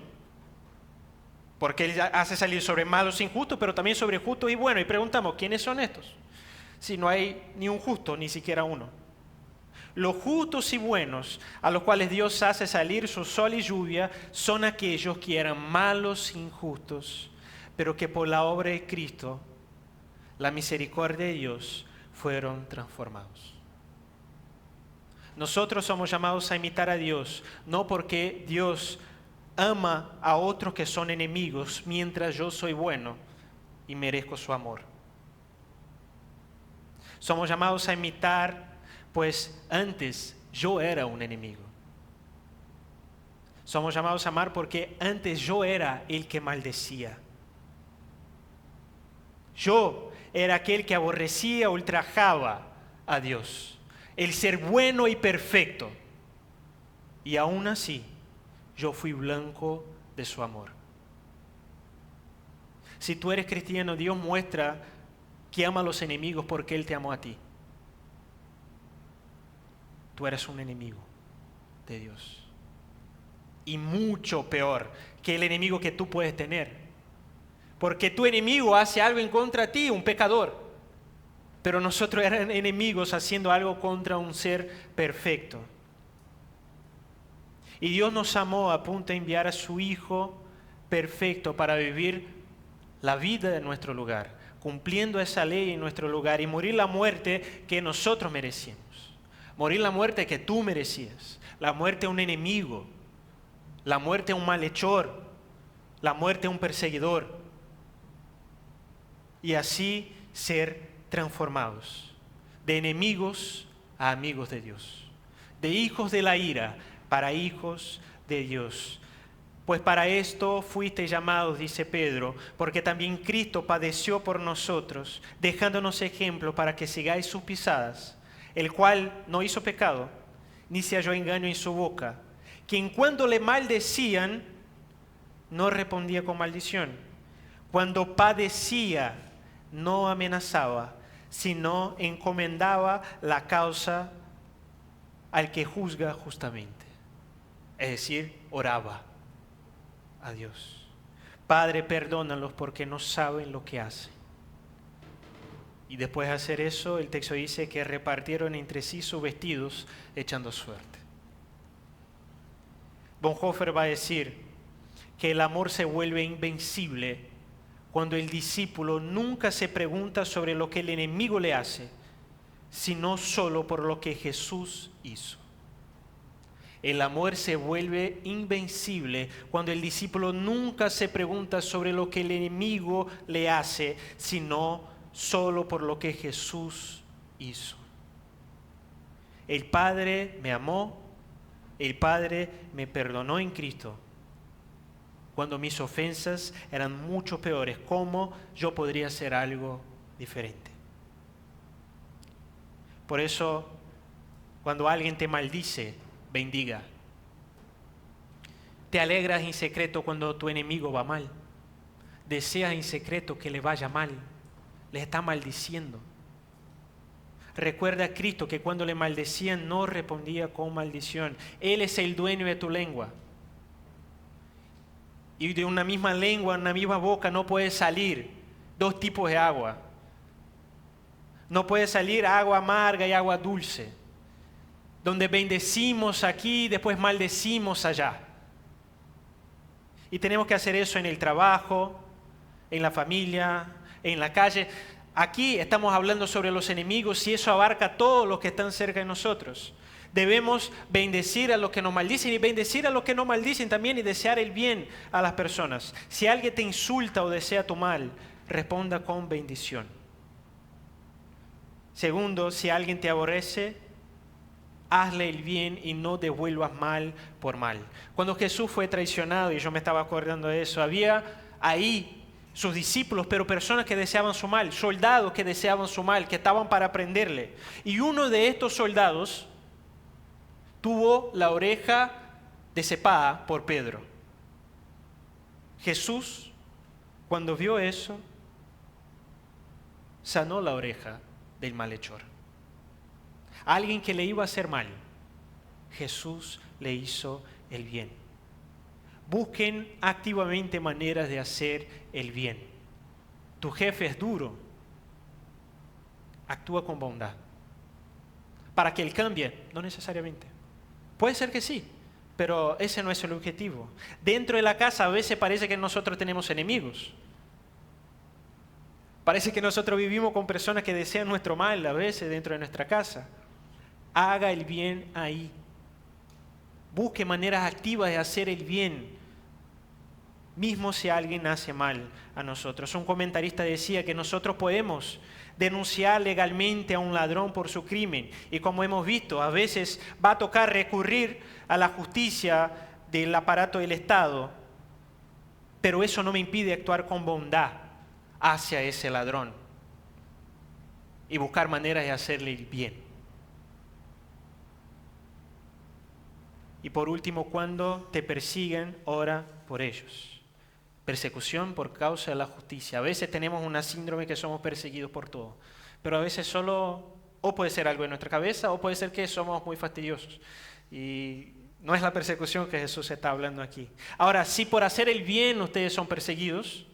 porque Él hace salir sobre malos e injustos, pero también sobre justos y buenos. Y preguntamos, ¿quiénes son estos? Si no hay ni un justo, ni siquiera uno. Los justos y buenos a los cuales Dios hace salir su sol y lluvia son aquellos que eran malos e injustos, pero que por la obra de Cristo, la misericordia de Dios, fueron transformados. Nosotros somos llamados a imitar a Dios, no porque Dios ama a otros que son enemigos, mientras yo soy bueno y merezco su amor. Somos llamados a imitar, pues antes yo era un enemigo. Somos llamados a amar porque antes yo era el que maldecía. Yo era aquel que aborrecía, ultrajaba a Dios. El ser bueno y perfecto. Y aún así, yo fui blanco de su amor. Si tú eres cristiano, Dios muestra que ama a los enemigos porque Él te amó a ti. Tú eres un enemigo de Dios. Y mucho peor que el enemigo que tú puedes tener. Porque tu enemigo hace algo en contra de ti, un pecador. Pero nosotros éramos enemigos haciendo algo contra un ser perfecto. Y Dios nos amó a punto de enviar a su Hijo perfecto para vivir la vida en nuestro lugar, cumpliendo esa ley en nuestro lugar y morir la muerte que nosotros merecíamos. Morir la muerte que tú merecías, la muerte a un enemigo, la muerte a un malhechor, la muerte a un perseguidor. Y así ser transformados de enemigos a amigos de Dios, de hijos de la ira para hijos de Dios. Pues para esto fuisteis llamados, dice Pedro, porque también Cristo padeció por nosotros, dejándonos ejemplo para que sigáis sus pisadas, el cual no hizo pecado, ni se halló engaño en su boca, quien cuando le maldecían, no respondía con maldición. Cuando padecía, no amenazaba, sino encomendaba la causa al que juzga justamente. Es decir, oraba a Dios. Padre, perdónalos porque no saben lo que hacen. Y después de hacer eso, el texto dice que repartieron entre sí sus vestidos echando suerte. Bonhoeffer va a decir que el amor se vuelve invencible cuando el discípulo nunca se pregunta sobre lo que el enemigo le hace, sino solo por lo que Jesús hizo. El amor se vuelve invencible cuando el discípulo nunca se pregunta sobre lo que el enemigo le hace, sino solo por lo que Jesús hizo. El Padre me amó, el Padre me perdonó en Cristo. Cuando mis ofensas eran mucho peores, ¿cómo yo podría hacer algo diferente? Por eso, cuando alguien te maldice, bendiga. Te alegras en secreto cuando tu enemigo va mal. Deseas en secreto que le vaya mal. Le está maldiciendo. Recuerda a Cristo que cuando le maldecían no respondía con maldición. Él es el dueño de tu lengua. Y de una misma lengua, una misma boca no puede salir dos tipos de agua. No puede salir agua amarga y agua dulce. Donde bendecimos aquí, después maldecimos allá. Y tenemos que hacer eso en el trabajo, en la familia, en la calle. Aquí estamos hablando sobre los enemigos y eso abarca a todos los que están cerca de nosotros. Debemos bendecir a los que nos maldicen y bendecir a los que no maldicen también y desear el bien a las personas. Si alguien te insulta o desea tu mal, responda con bendición. Segundo, si alguien te aborrece, hazle el bien y no devuelvas mal por mal. Cuando Jesús fue traicionado, y yo me estaba acordando de eso, había ahí sus discípulos, pero personas que deseaban su mal, soldados que deseaban su mal, que estaban para prenderle. Y uno de estos soldados tuvo la oreja decepada por Pedro. Jesús, cuando vio eso, sanó la oreja del malhechor. A alguien que le iba a hacer mal, Jesús le hizo el bien. Busquen activamente maneras de hacer el bien. Tu jefe es duro, actúa con bondad. Para que él cambie, no necesariamente. Puede ser que sí, pero ese no es el objetivo. Dentro de la casa a veces parece que nosotros tenemos enemigos. Parece que nosotros vivimos con personas que desean nuestro mal a veces dentro de nuestra casa. Haga el bien ahí. Busque maneras activas de hacer el bien, mismo si alguien hace mal a nosotros. Un comentarista decía que nosotros podemos denunciar legalmente a un ladrón por su crimen. Y como hemos visto, a veces va a tocar recurrir a la justicia del aparato del Estado, pero eso no me impide actuar con bondad hacia ese ladrón y buscar maneras de hacerle el bien. Y por último, cuando te persiguen, ora por ellos. Persecución por causa de la justicia. A veces tenemos una síndrome que somos perseguidos por todo, pero a veces solo, o puede ser algo en nuestra cabeza, o puede ser que somos muy fastidiosos. Y no es la persecución que Jesús está hablando aquí. Ahora, si por hacer el bien ustedes son perseguidos,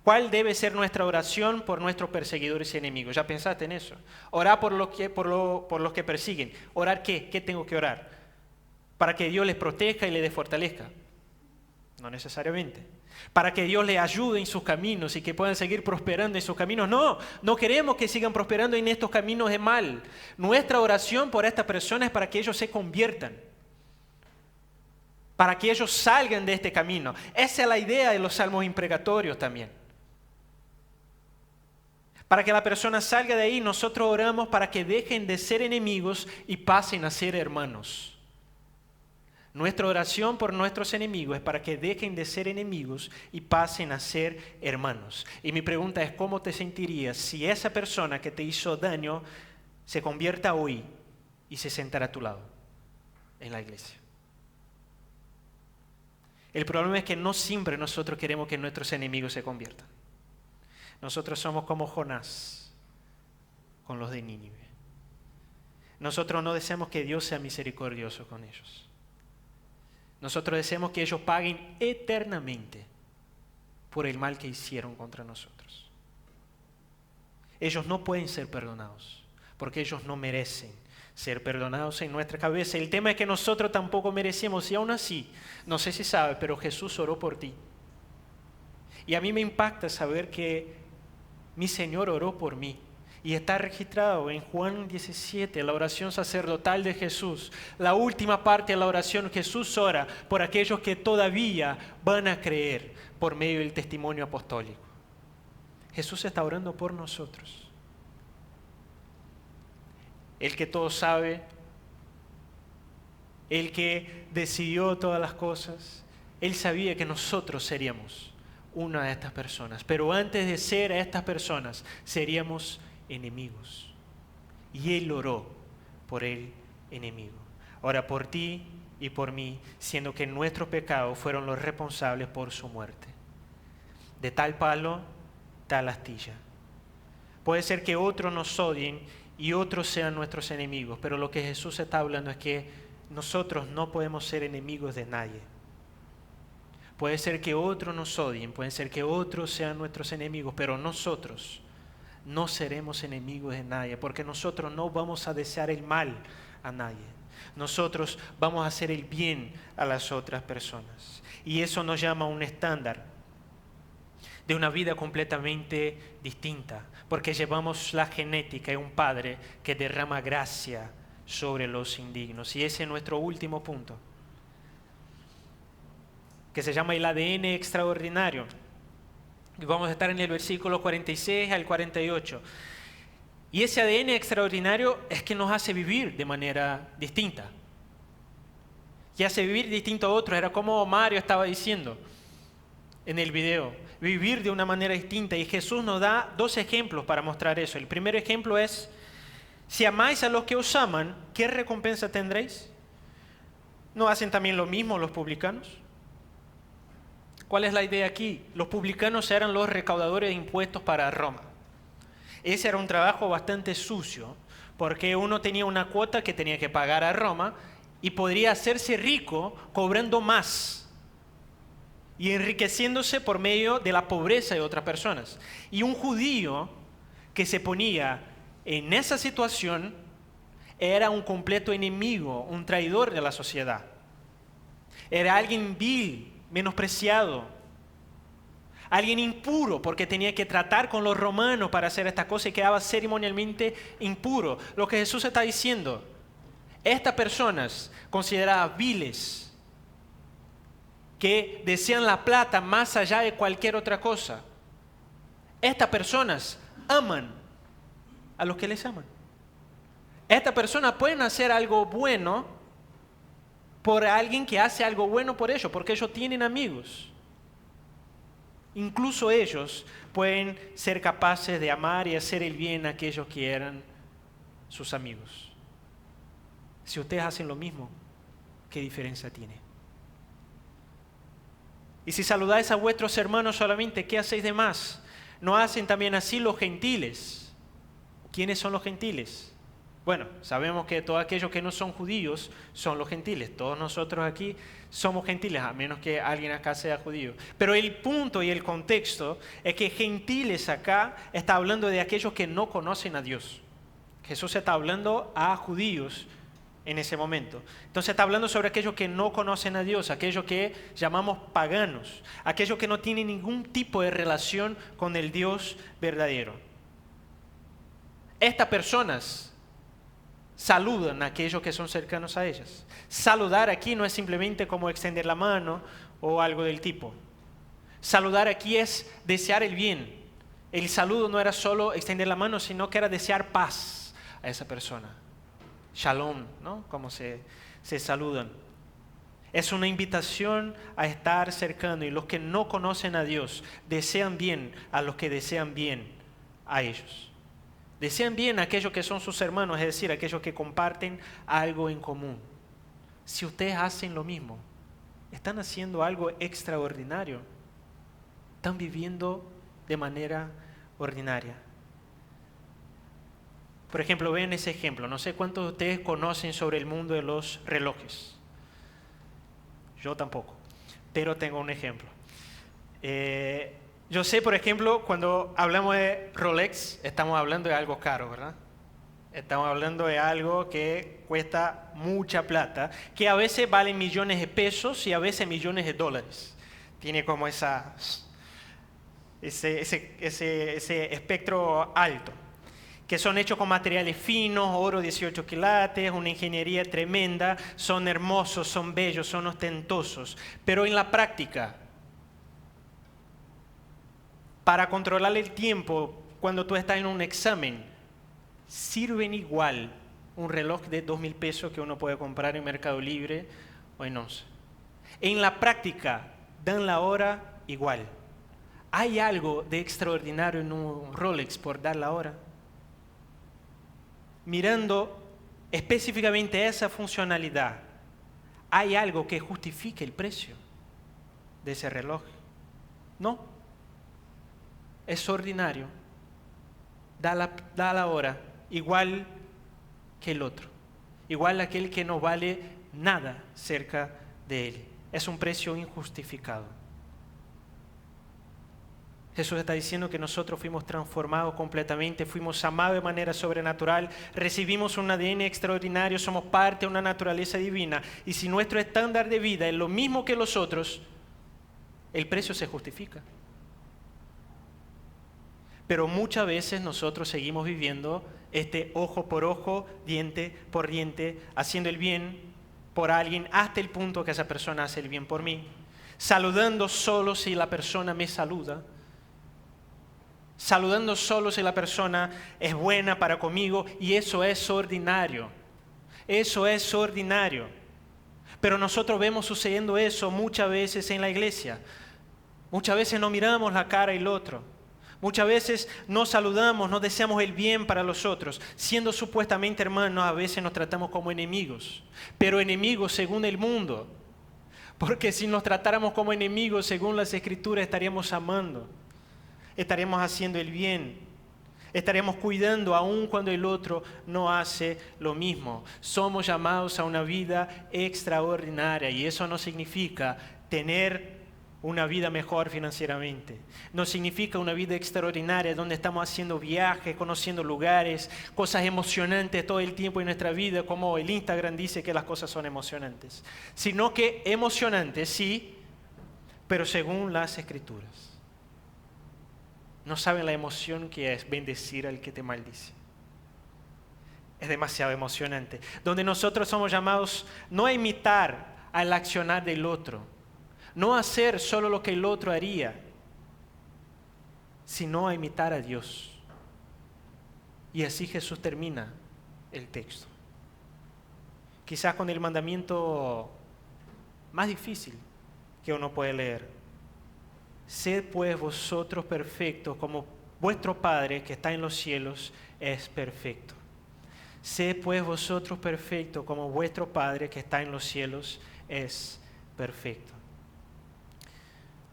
¿cuál debe ser nuestra oración por nuestros perseguidores y enemigos? ¿Ya pensaste en eso? Orar por los que persiguen. ¿Orar qué? ¿Qué tengo que orar? para que Dios les proteja y les fortalezca. No necesariamente. Para que Dios les ayude en sus caminos y que puedan seguir prosperando en sus caminos. No, no queremos que sigan prosperando en estos caminos de mal. Nuestra oración por esta persona es para que ellos se conviertan. Para que ellos salgan de este camino. Esa es la idea de los salmos imprecatorios también. Para que la persona salga de ahí, nosotros oramos para que dejen de ser enemigos y pasen a ser hermanos. Nuestra oración por nuestros enemigos es para que dejen de ser enemigos y pasen a ser hermanos. Y mi pregunta es, ¿cómo te sentirías si esa persona que te hizo daño se convierta hoy y se sentara a tu lado en la iglesia? El problema es que no siempre nosotros queremos que nuestros enemigos se conviertan. Nosotros somos como Jonás con los de Nínive. Nosotros no deseamos que Dios sea misericordioso con ellos. Nosotros deseamos que ellos paguen eternamente por el mal que hicieron contra nosotros. Ellos no pueden ser perdonados porque ellos no merecen ser perdonados en nuestra cabeza. El tema es que nosotros tampoco merecemos y aún así, no sé si sabes, pero Jesús oró por ti. Y a mí me impacta saber que mi Señor oró por mí. Y está registrado en Juan 17, la oración sacerdotal de Jesús. La última parte de la oración, Jesús ora por aquellos que todavía van a creer por medio del testimonio apostólico. Jesús está orando por nosotros. El que todo sabe, el que decidió todas las cosas, Él sabía que nosotros seríamos una de estas personas. Pero antes de ser a estas personas, seríamos enemigos. Y Él oró por el enemigo. Ahora por ti y por mí, siendo que nuestros pecados fueron los responsables por su muerte. De tal palo, tal astilla. Puede ser que otros nos odien y otros sean nuestros enemigos, pero lo que Jesús está hablando es que nosotros no podemos ser enemigos de nadie. Puede ser que otros nos odien, puede ser que otros sean nuestros enemigos, pero nosotros no seremos enemigos de nadie, porque nosotros no vamos a desear el mal a nadie. Nosotros vamos a hacer el bien a las otras personas. Y eso nos llama a un estándar de una vida completamente distinta, porque llevamos la genética de un Padre que derrama gracia sobre los indignos. Y ese es nuestro último punto, que se llama el ADN extraordinario. Y vamos a estar en el versículo 46 al 48. Y ese ADN extraordinario es que nos hace vivir de manera distinta. Y hace vivir distinto a otros. Era como Mario estaba diciendo en el video. Vivir de una manera distinta. Y Jesús nos da dos ejemplos para mostrar eso. El primer ejemplo es, si amáis a los que os aman, ¿qué recompensa tendréis? ¿No hacen también lo mismo los publicanos? ¿Cuál es la idea aquí? Los publicanos eran los recaudadores de impuestos para Roma. Ese era un trabajo bastante sucio, porque uno tenía una cuota que tenía que pagar a Roma y podría hacerse rico cobrando más y enriqueciéndose por medio de la pobreza de otras personas. Y un judío que se ponía en esa situación era un completo enemigo, un traidor de la sociedad. Era alguien vil, menospreciado, alguien impuro, porque tenía que tratar con los romanos para hacer esta cosa y quedaba ceremonialmente impuro. Lo que Jesús está diciendo, estas personas consideradas viles, que desean la plata más allá de cualquier otra cosa, estas personas aman a los que les aman. Estas personas pueden hacer algo bueno por alguien que hace algo bueno por ellos, porque ellos tienen amigos. Incluso ellos pueden ser capaces de amar y hacer el bien a aquellos que eran sus amigos. Si ustedes hacen lo mismo, ¿qué diferencia tiene? Y si saludáis a vuestros hermanos solamente, ¿qué hacéis de más? ¿No hacen también así los gentiles? ¿Quiénes son los gentiles? Bueno, sabemos que todos aquellos que no son judíos son los gentiles. Todos nosotros aquí somos gentiles, a menos que alguien acá sea judío. Pero el punto y el contexto es que gentiles acá está hablando de aquellos que no conocen a Dios. Jesús está hablando a judíos en ese momento. Entonces está hablando sobre aquellos que no conocen a Dios, aquellos que llamamos paganos, aquellos que no tienen ningún tipo de relación con el Dios verdadero. Estas personas saludan a aquellos que son cercanos a ellas. Saludar aquí no es simplemente como extender la mano o algo del tipo. Saludar aquí es desear el bien. El saludo no era solo extender la mano, sino que era desear paz a esa persona. Shalom, ¿no? Como se saludan. Es una invitación a estar cercano, y los que no conocen a Dios desean bien a los que desean bien a ellos. Desean bien a aquellos que son sus hermanos, es decir, aquellos que comparten algo en común. Si ustedes hacen lo mismo, están haciendo algo extraordinario. Están viviendo de manera ordinaria. Por ejemplo, vean ese ejemplo. No sé cuántos de ustedes conocen sobre el mundo de los relojes. Yo tampoco, pero tengo un ejemplo. Yo sé, por ejemplo, cuando hablamos de Rolex, estamos hablando de algo caro, ¿verdad? Estamos hablando de algo que cuesta mucha plata, que a veces vale millones de pesos y a veces millones de dólares. Tiene como ese espectro alto, que son hechos con materiales finos, oro 18 quilates, una ingeniería tremenda, son hermosos, son bellos, son ostentosos, pero en la práctica, para controlar el tiempo cuando tú estás en un examen, sirven igual un reloj de 2.000 pesos que uno puede comprar en Mercado Libre o en Once. En la práctica, dan la hora igual. ¿Hay algo de extraordinario en un Rolex por dar la hora? Mirando específicamente esa funcionalidad, ¿hay algo que justifique el precio de ese reloj? No. Es ordinario. Da la hora igual que el otro. Igual aquel que no vale nada cerca de él. Es un precio injustificado. Jesús está diciendo que nosotros fuimos transformados completamente, fuimos amados de manera sobrenatural, recibimos un ADN extraordinario, somos parte de una naturaleza divina. Y si nuestro estándar de vida es lo mismo que los otros, el precio se justifica. Pero muchas veces nosotros seguimos viviendo ojo por ojo, diente por diente, haciendo el bien por alguien hasta el punto que esa persona hace el bien por mí, saludando solo si la persona me saluda, saludando solo si la persona es buena para conmigo, y eso es ordinario. Eso es ordinario. Pero nosotros vemos sucediendo eso muchas veces en la iglesia. Muchas veces no miramos la cara del otro. Muchas veces no saludamos, no deseamos el bien para los otros. Siendo supuestamente hermanos, a veces nos tratamos como enemigos. Pero enemigos según el mundo. Porque si nos tratáramos como enemigos según las Escrituras, estaríamos amando. Estaremos haciendo el bien, estaremos cuidando aun cuando el otro no hace lo mismo. Somos llamados a una vida extraordinaria, y eso no significa tener una vida mejor financieramente. No significa una vida extraordinaria donde estamos haciendo viajes, conociendo lugares, cosas emocionantes todo el tiempo en nuestra vida, como el Instagram dice que las cosas son emocionantes. Sino que emocionantes, sí, pero según las Escrituras. No saben la emoción que es bendecir al que te maldice. Es demasiado emocionante. Donde nosotros somos llamados no a imitar al accionar del otro, no a hacer solo lo que el otro haría, sino a imitar a Dios. Y así Jesús termina el texto. Quizás con el mandamiento más difícil que uno puede leer. Sed pues vosotros perfectos como vuestro Padre que está en los cielos es perfecto. Sed pues vosotros perfectos como vuestro Padre que está en los cielos es perfecto.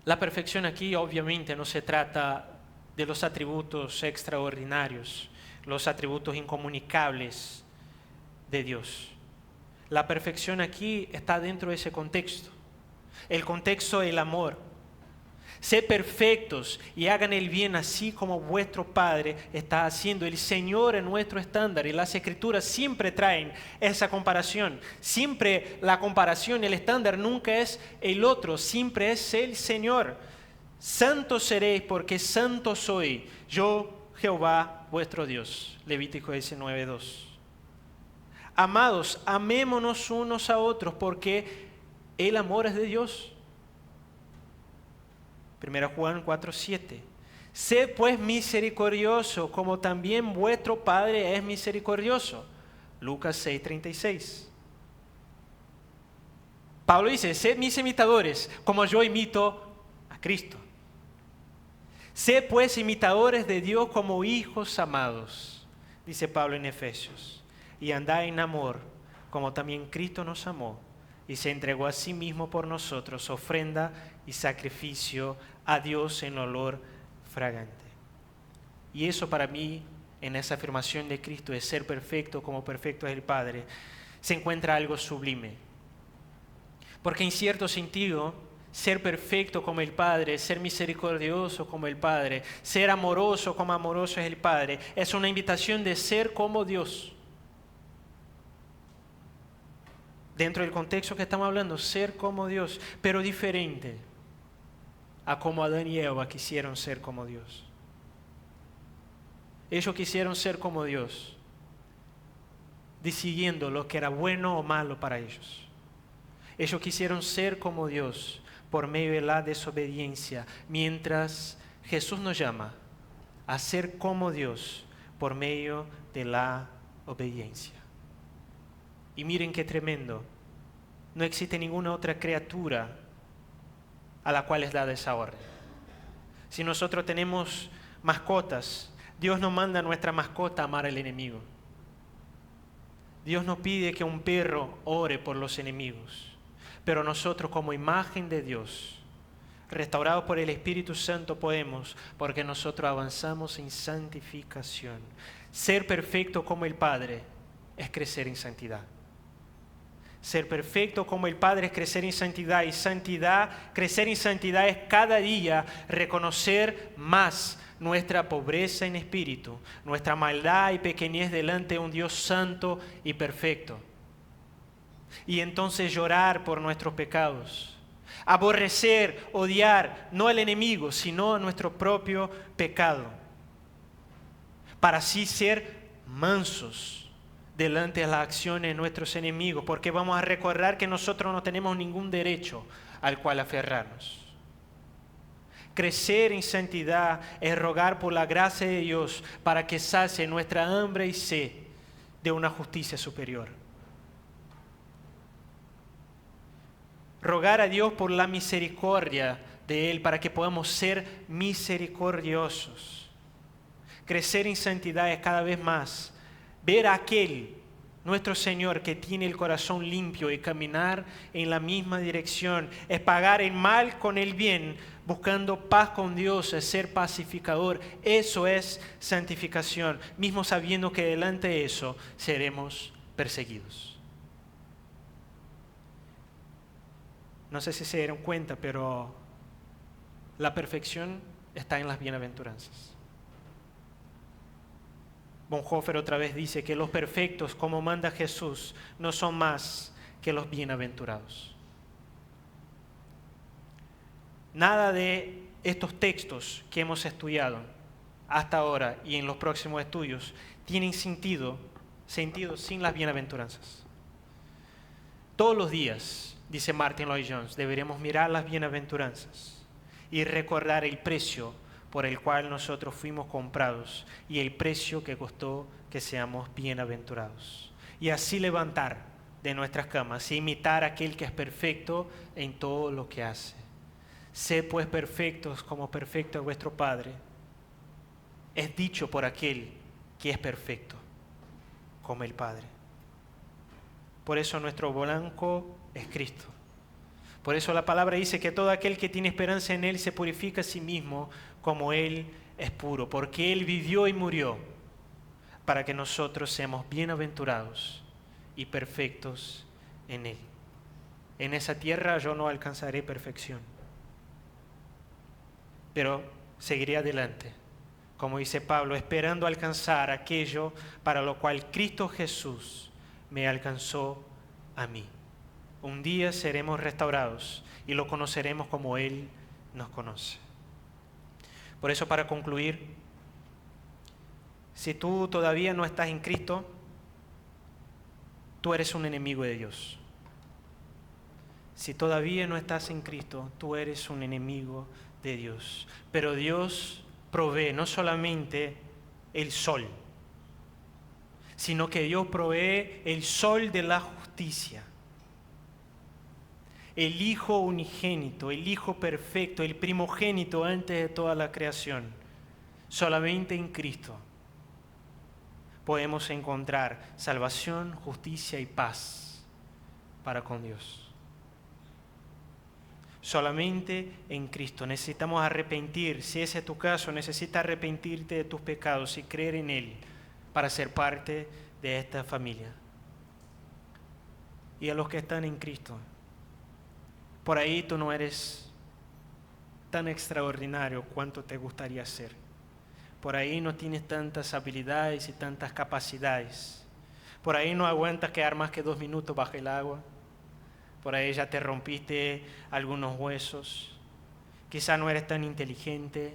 La perfección aquí obviamente no se trata de los atributos extraordinarios, los atributos incomunicables de Dios. La perfección aquí está dentro de ese contexto. El contexto del amor. Sed perfectos y hagan el bien así como vuestro Padre está haciendo. El Señor es nuestro estándar y las Escrituras siempre traen esa comparación. Siempre la comparación, el estándar nunca es el otro, siempre es el Señor. Santos seréis porque santo soy, yo Jehová vuestro Dios. Levítico 19:2. Amados, amémonos unos a otros porque el amor es de Dios. 1 Juan 4:7. Sed pues misericordioso, como también vuestro Padre es misericordioso. Lucas 6:36. Pablo dice, sed mis imitadores, como yo imito a Cristo. Sed pues imitadores de Dios como hijos amados, dice Pablo en Efesios. Y andad en amor, como también Cristo nos amó y se entregó a sí mismo por nosotros, ofrenda y sacrificio a Dios en olor fragante. Y eso para mí, en esa afirmación de Cristo de ser perfecto como perfecto es el Padre, se encuentra algo sublime. Porque en cierto sentido, ser perfecto como el Padre, ser misericordioso como el Padre, ser amoroso como amoroso es el Padre, es una invitación de ser como Dios. Dentro del contexto que estamos hablando, ser como Dios, pero diferente a como Adán y Eva quisieron ser como Dios. Ellos quisieron ser como Dios, decidiendo lo que era bueno o malo para ellos. Ellos quisieron ser como Dios por medio de la desobediencia, mientras Jesús nos llama a ser como Dios por medio de la obediencia. Y miren qué tremendo, no existe ninguna otra criatura a la cual es dada esa orden. Si nosotros tenemos mascotas, Dios nos manda a nuestra mascota a amar al enemigo. Dios nos pide que un perro ore por los enemigos. Pero nosotros como imagen de Dios, restaurados por el Espíritu Santo podemos, porque nosotros avanzamos en santificación. Ser perfecto como el Padre es crecer en santidad. Ser perfecto como el Padre es crecer en santidad, y crecer en santidad es cada día reconocer más nuestra pobreza en espíritu, nuestra maldad y pequeñez delante de un Dios santo y perfecto. Y entonces llorar por nuestros pecados, aborrecer, odiar, no al enemigo, sino a nuestro propio pecado, para así ser mansos delante de las acciones de nuestros enemigos, porque vamos a recordar que nosotros no tenemos ningún derecho al cual aferrarnos. Crecer en santidad es rogar por la gracia de Dios para que sacie nuestra hambre y sed de una justicia superior. Rogar a Dios por la misericordia de Él para que podamos ser misericordiosos. Crecer en santidad es cada vez más ver a aquel, nuestro Señor, que tiene el corazón limpio y caminar en la misma dirección. Es pagar el mal con el bien, buscando paz con Dios, es ser pacificador. Eso es santificación, mismo sabiendo que delante de eso seremos perseguidos. No sé si se dieron cuenta, pero la perfección está en las bienaventuranzas. Bonhoeffer otra vez dice que los perfectos, como manda Jesús, no son más que los bienaventurados. Nada de estos textos que hemos estudiado hasta ahora y en los próximos estudios tienen sentido sin las bienaventuranzas. Todos los días, dice Martin Lloyd-Jones, deberemos mirar las bienaventuranzas y recordar el precio por el cual nosotros fuimos comprados y el precio que costó que seamos bienaventurados. Y así levantar de nuestras camas e imitar a aquel que es perfecto en todo lo que hace. Sed pues perfectos como perfecto es vuestro Padre. Es dicho por aquel que es perfecto como el Padre. Por eso nuestro blanco es Cristo. Por eso la palabra dice que todo aquel que tiene esperanza en Él se purifica a sí mismo como Él es puro, porque Él vivió y murió para que nosotros seamos bienaventurados y perfectos en Él. En esa tierra yo no alcanzaré perfección. pero seguiré adelante, como dice Pablo, esperando alcanzar aquello para lo cual Cristo Jesús me alcanzó a mí. Un día seremos restaurados y lo conoceremos como Él nos conoce. Por eso, para concluir, si tú todavía no estás en Cristo, tú eres un enemigo de Dios. Si todavía no estás en Cristo, tú eres un enemigo de Dios. Pero Dios provee no solamente el sol, sino que Dios provee el sol de la justicia. El Hijo unigénito, el Hijo perfecto, el primogénito antes de toda la creación. Solamente en Cristo podemos encontrar salvación, justicia y paz para con Dios. Solamente en Cristo. Necesitamos arrepentir. Si ese es tu caso, necesitas arrepentirte de tus pecados y creer en Él para ser parte de esta familia. Y a los que están en Cristo, por ahí tú no eres tan extraordinario cuanto te gustaría ser. Por ahí no tienes tantas habilidades y tantas capacidades. Por ahí no aguantas quedar más que 2 minutos bajo el agua. Por ahí ya te rompiste algunos huesos. Quizá no eres tan inteligente.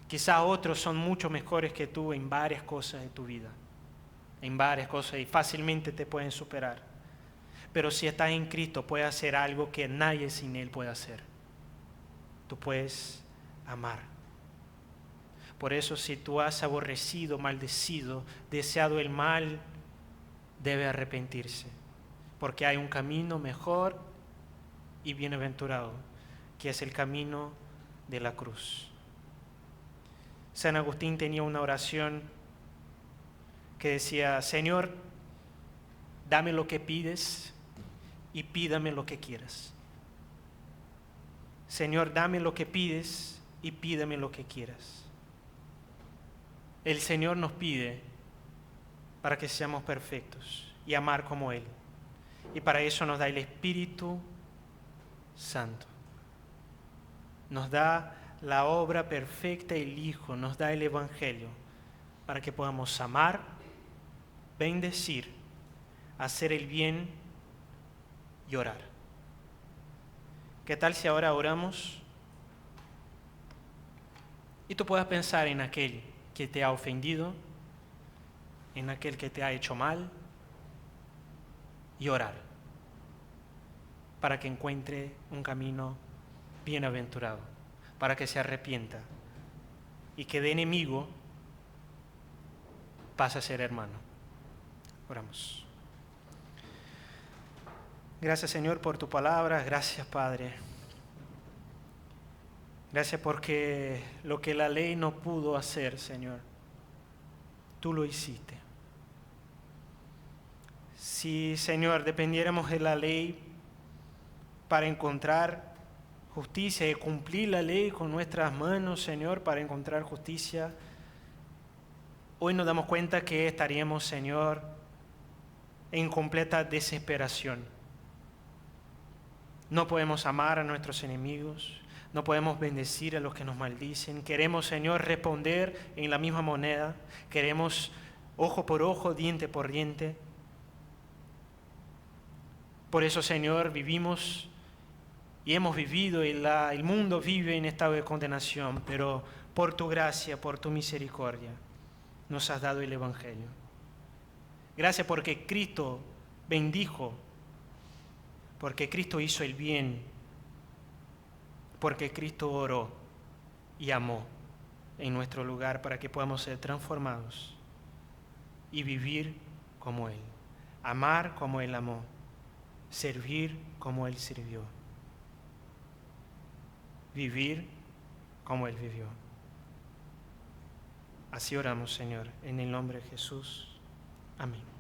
Quizá otros son mucho mejores que tú en varias cosas de tu vida. En varias cosas y fácilmente te pueden superar. Pero si estás en Cristo, puedes hacer algo que nadie sin Él puede hacer. Tú puedes amar. Por eso, si tú has aborrecido, maldecido, deseado el mal, debe arrepentirse. Porque hay un camino mejor y bienaventurado, que es el camino de la cruz. San Agustín tenía una oración que decía: Señor, dame lo que pides y pídame lo que quieras. Señor, dame lo que pides y pídame lo que quieras. El Señor nos pide para que seamos perfectos y amar como Él. Y para eso nos da el Espíritu Santo. Nos da la obra perfecta, el Hijo, nos da el Evangelio, para que podamos amar, bendecir, hacer el bien y orar. ¿Qué tal si ahora oramos y tú puedas pensar en aquel que te ha ofendido, en aquel que te ha hecho mal, y orar para que encuentre un camino bienaventurado, para que se arrepienta y que de enemigo pase a ser hermano? Oramos. Gracias, Señor, por tu palabra. Gracias, Padre. Gracias porque lo que la ley no pudo hacer, Señor, tú lo hiciste. Si, Señor, dependiéramos de la ley para encontrar justicia y cumplir la ley con nuestras manos, Señor, para encontrar justicia, hoy nos damos cuenta que estaríamos, Señor, en completa desesperación. No podemos amar a nuestros enemigos, no podemos bendecir a los que nos maldicen. Queremos, Señor, responder en la misma moneda. Queremos ojo por ojo, diente por diente. Por eso, Señor, vivimos y hemos vivido, el mundo vive en estado de condenación, pero por tu gracia, por tu misericordia, nos has dado el Evangelio. Gracias porque Cristo bendijo, porque Cristo hizo el bien, porque Cristo oró y amó en nuestro lugar para que podamos ser transformados y vivir como Él, amar como Él amó, servir como Él sirvió, vivir como Él vivió. Así oramos, Señor, en el nombre de Jesús. Amén.